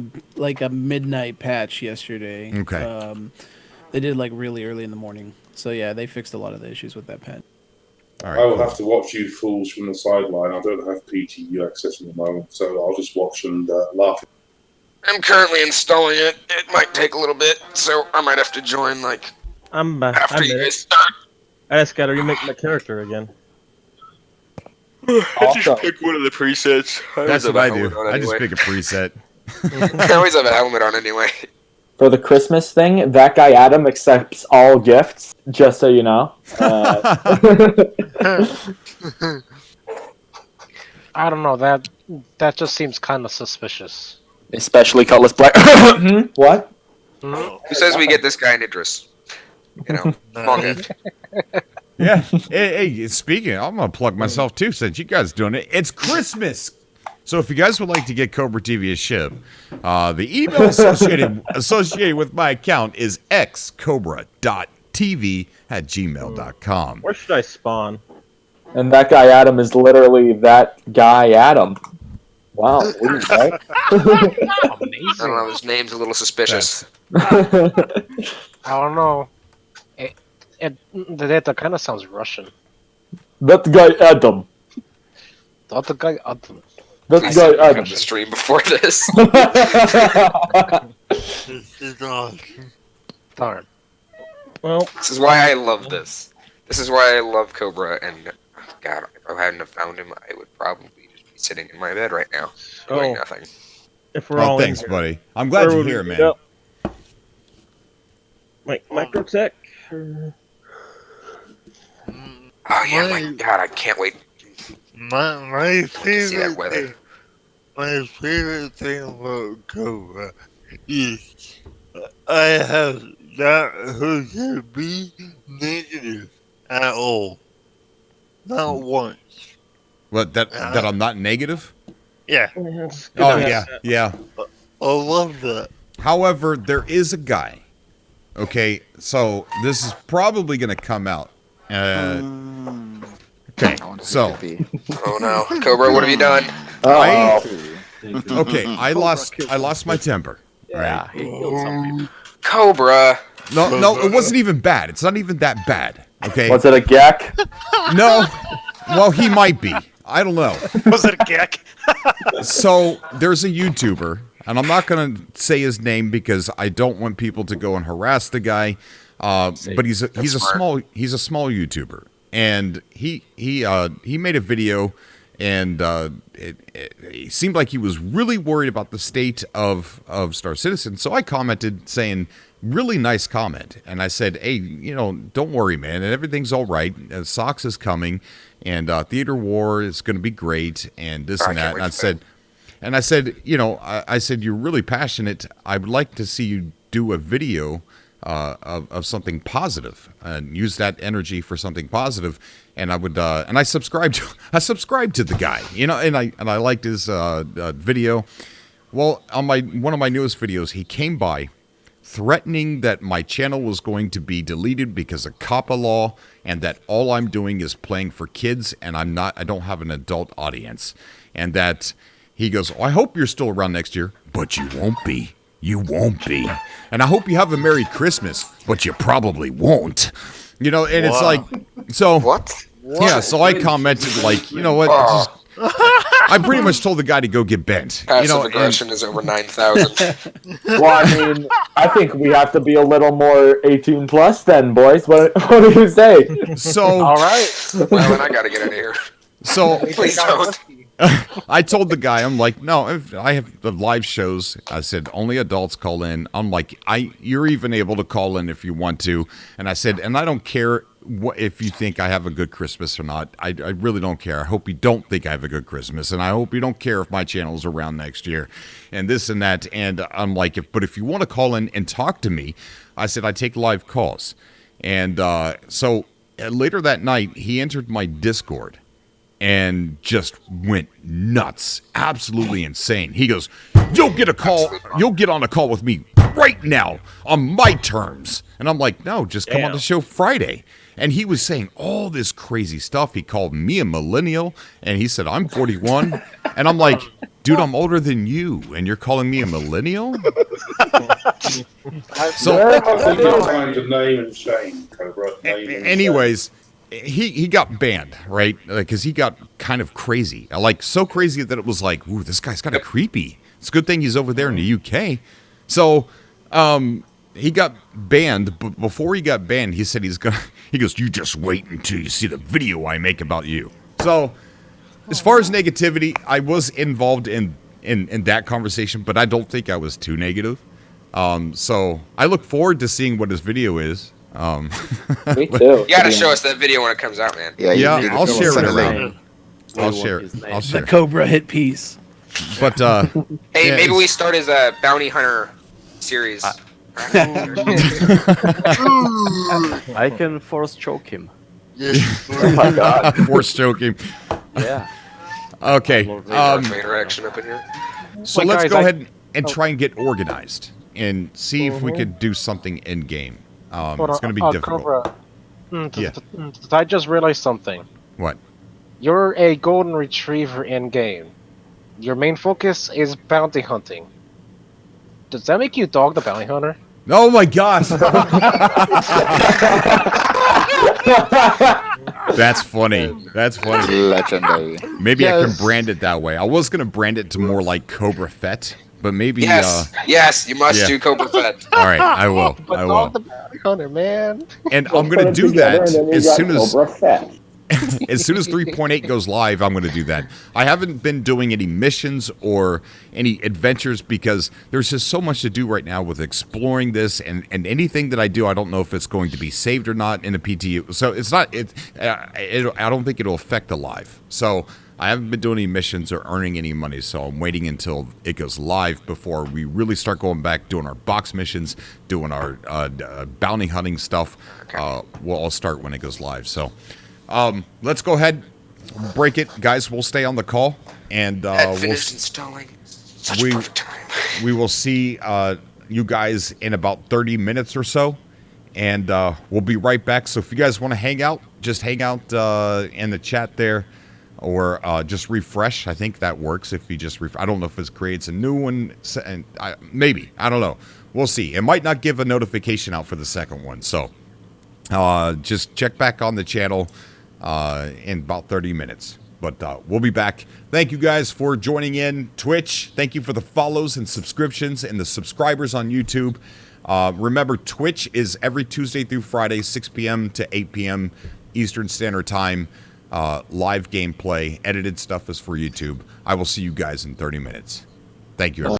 midnight patch yesterday. Okay. They did like really early in the morning. So yeah, they fixed a lot of the issues with that patch. All right, I will have to watch you fools from the sideline. I don't have PTU access at the moment, so I'll just watch and laugh. I'm currently installing it. It might take a little bit, so I might have to join after you guys start. I just gotta remake my character again. I just pick one of the presets. That's what I do. I just pick a preset. I always have a helmet on anyway. For the Christmas thing, that guy Adam accepts all gifts, just so you know. I don't know. That just seems kind of suspicious. Especially Cutlass Black. What? Who says we get this guy an Idris? You know, small gift. Yeah. Hey, speaking, I'm going to plug myself too since you guys are doing it. It's Christmas. So if you guys would like to get Cobra TV a ship, the email associated with my account is xcobra.tv@gmail.com. Where should I spawn? And that guy Adam is literally that guy Adam. Wow. Weird, right? I don't know, his name's a little suspicious. I don't know. That kind of sounds Russian. That guy Adam. That guy Adam. That Please guy come Adam. to stream before this. Darn. Well, this is why I love this. This is why I love Cobra, and God, if I hadn't have found him, I would probably just sitting in my bed right now, doing nothing. If we're all thanks, in here, buddy. I'm glad where you're would here, we man. meet up? Microtech? Oh yeah, my God, I can't wait. My See that favorite weather. thing, my favorite thing about Cobra is I have not heard her be negative at all. Not once. What, that I'm not negative? Yeah. Oh, yeah. I love that. However, there is a guy. Okay, so this is probably going to come out. Okay, so. Oh no, Cobra, what have you done? I lost my temper. Yeah, he killed some people. Cobra. No, it wasn't even bad. It's not even that bad. Okay. Was it a geck? No. Well, he might be. I don't know. Was it a geck? So there's a YouTuber, and I'm not going to say his name because I don't want people to go and harass the guy. But he's a small YouTuber, and he made a video, and it seemed like he was really worried about the state of Star Citizen. So I commented saying, really nice comment, and I said, hey, don't worry, man, and everything's all right. Sox is coming, and Theater War is going to be great, and this and that. And I said, I said, you're really passionate. I would like to see you do a video of something positive and use that energy for something positive. And I would, and I subscribed to the guy, and I liked his video. Well, on one of my newest videos, he came by threatening that my channel was going to be deleted because of COPPA law, and that all I'm doing is playing for kids, and I don't have an adult audience. And that he goes, I hope you're still around next year, but you won't be. You won't be. And I hope you have a Merry Christmas, but you probably won't. And it's like, so. What? Yeah, so I commented like, you know what? I pretty much told the guy to go get bent. Passive aggression is over 9,000. Well, I mean, I think we have to be a little more 18 plus then, boys. What do you say? So, all right. Well, then I got to get out of here. So, please don't. I told the guy, I'm like, no, if I have the live shows. I said, only adults call in. I'm like, you're even able to call in if you want to. And I said, and I don't care if you think I have a good Christmas or not. I really don't care. I hope you don't think I have a good Christmas, and I hope you don't care if my channel's around next year, and this and that. And I'm like, but if you want to call in and talk to me, I said I take live calls. And so later that night, he entered my Discord and just went nuts, absolutely insane. He goes, you'll get on a call with me right now on my terms. And I'm like, no, just come on the show Friday. And he was saying all this crazy stuff. He called me a millennial, and he said, I'm 41. And I'm like, dude, I'm older than you, and you're calling me a millennial? Anyways, he got banned, right? Because he got kind of crazy. Like, so crazy that it was like, ooh, this guy's kind of creepy. It's a good thing he's over there in the UK. So, he got banned, but before he got banned, he said he goes, you just wait until you see the video I make about you. So, as far as negativity, I was involved in that conversation, but I don't think I was too negative. So, I look forward to seeing what his video is. Me too. You gotta show us that video when it comes out, man. Yeah, I'll share it around. I'll share it. The Cobra hit piece. But, hey, maybe we start as a bounty hunter series. I can force choke him. Yes. Oh my god. Force choke him. Yeah. Okay. Vader action up in here. So But let's guys, go I- ahead and try and get organized and see if we could do something in game. It's going to be difficult. Cobra. Yeah. I just realized something. What? You're a golden retriever in game. Your main focus is bounty hunting. Does that make you Dog the Bounty Hunter? Oh my gosh. That's funny. That's funny. Legendary. Maybe I can brand it that way. I was going to brand it to more like Cobra Fett, but maybe. Yes, you must do Cobra Fett. All right, I will. But I will. Dog the Bounty Hunter, man. And I'm going to do that as soon as. as soon as 3.8 goes live, I'm going to do that. I haven't been doing any missions or any adventures because there's just so much to do right now with exploring this, and anything that I do, I don't know if it's going to be saved or not in a PTU. So it's not. I don't think it'll affect the live. So I haven't been doing any missions or earning any money, so I'm waiting until it goes live before we really start going back, doing our box missions, doing our bounty hunting stuff. We'll all start when it goes live. So let's go ahead, break it. Guys, we'll stay on the call, and finished installing. Such perfect time. We will see you guys in about 30 minutes or so, and we'll be right back. So if you guys want to hang out, just hang out in the chat there. Or just refresh. I think that works if you just I don't know if it creates a new one. And maybe. I don't know. We'll see. It might not give a notification out for the second one. So just check back on the channel in about 30 minutes. But we'll be back. Thank you guys for joining in. Twitch, thank you for the follows and subscriptions and the subscribers on YouTube. Remember, Twitch is every Tuesday through Friday, 6 p.m. to 8 p.m. Eastern Standard Time. Live gameplay, edited stuff is for YouTube. I will see you guys in 30 minutes. Thank you, everyone.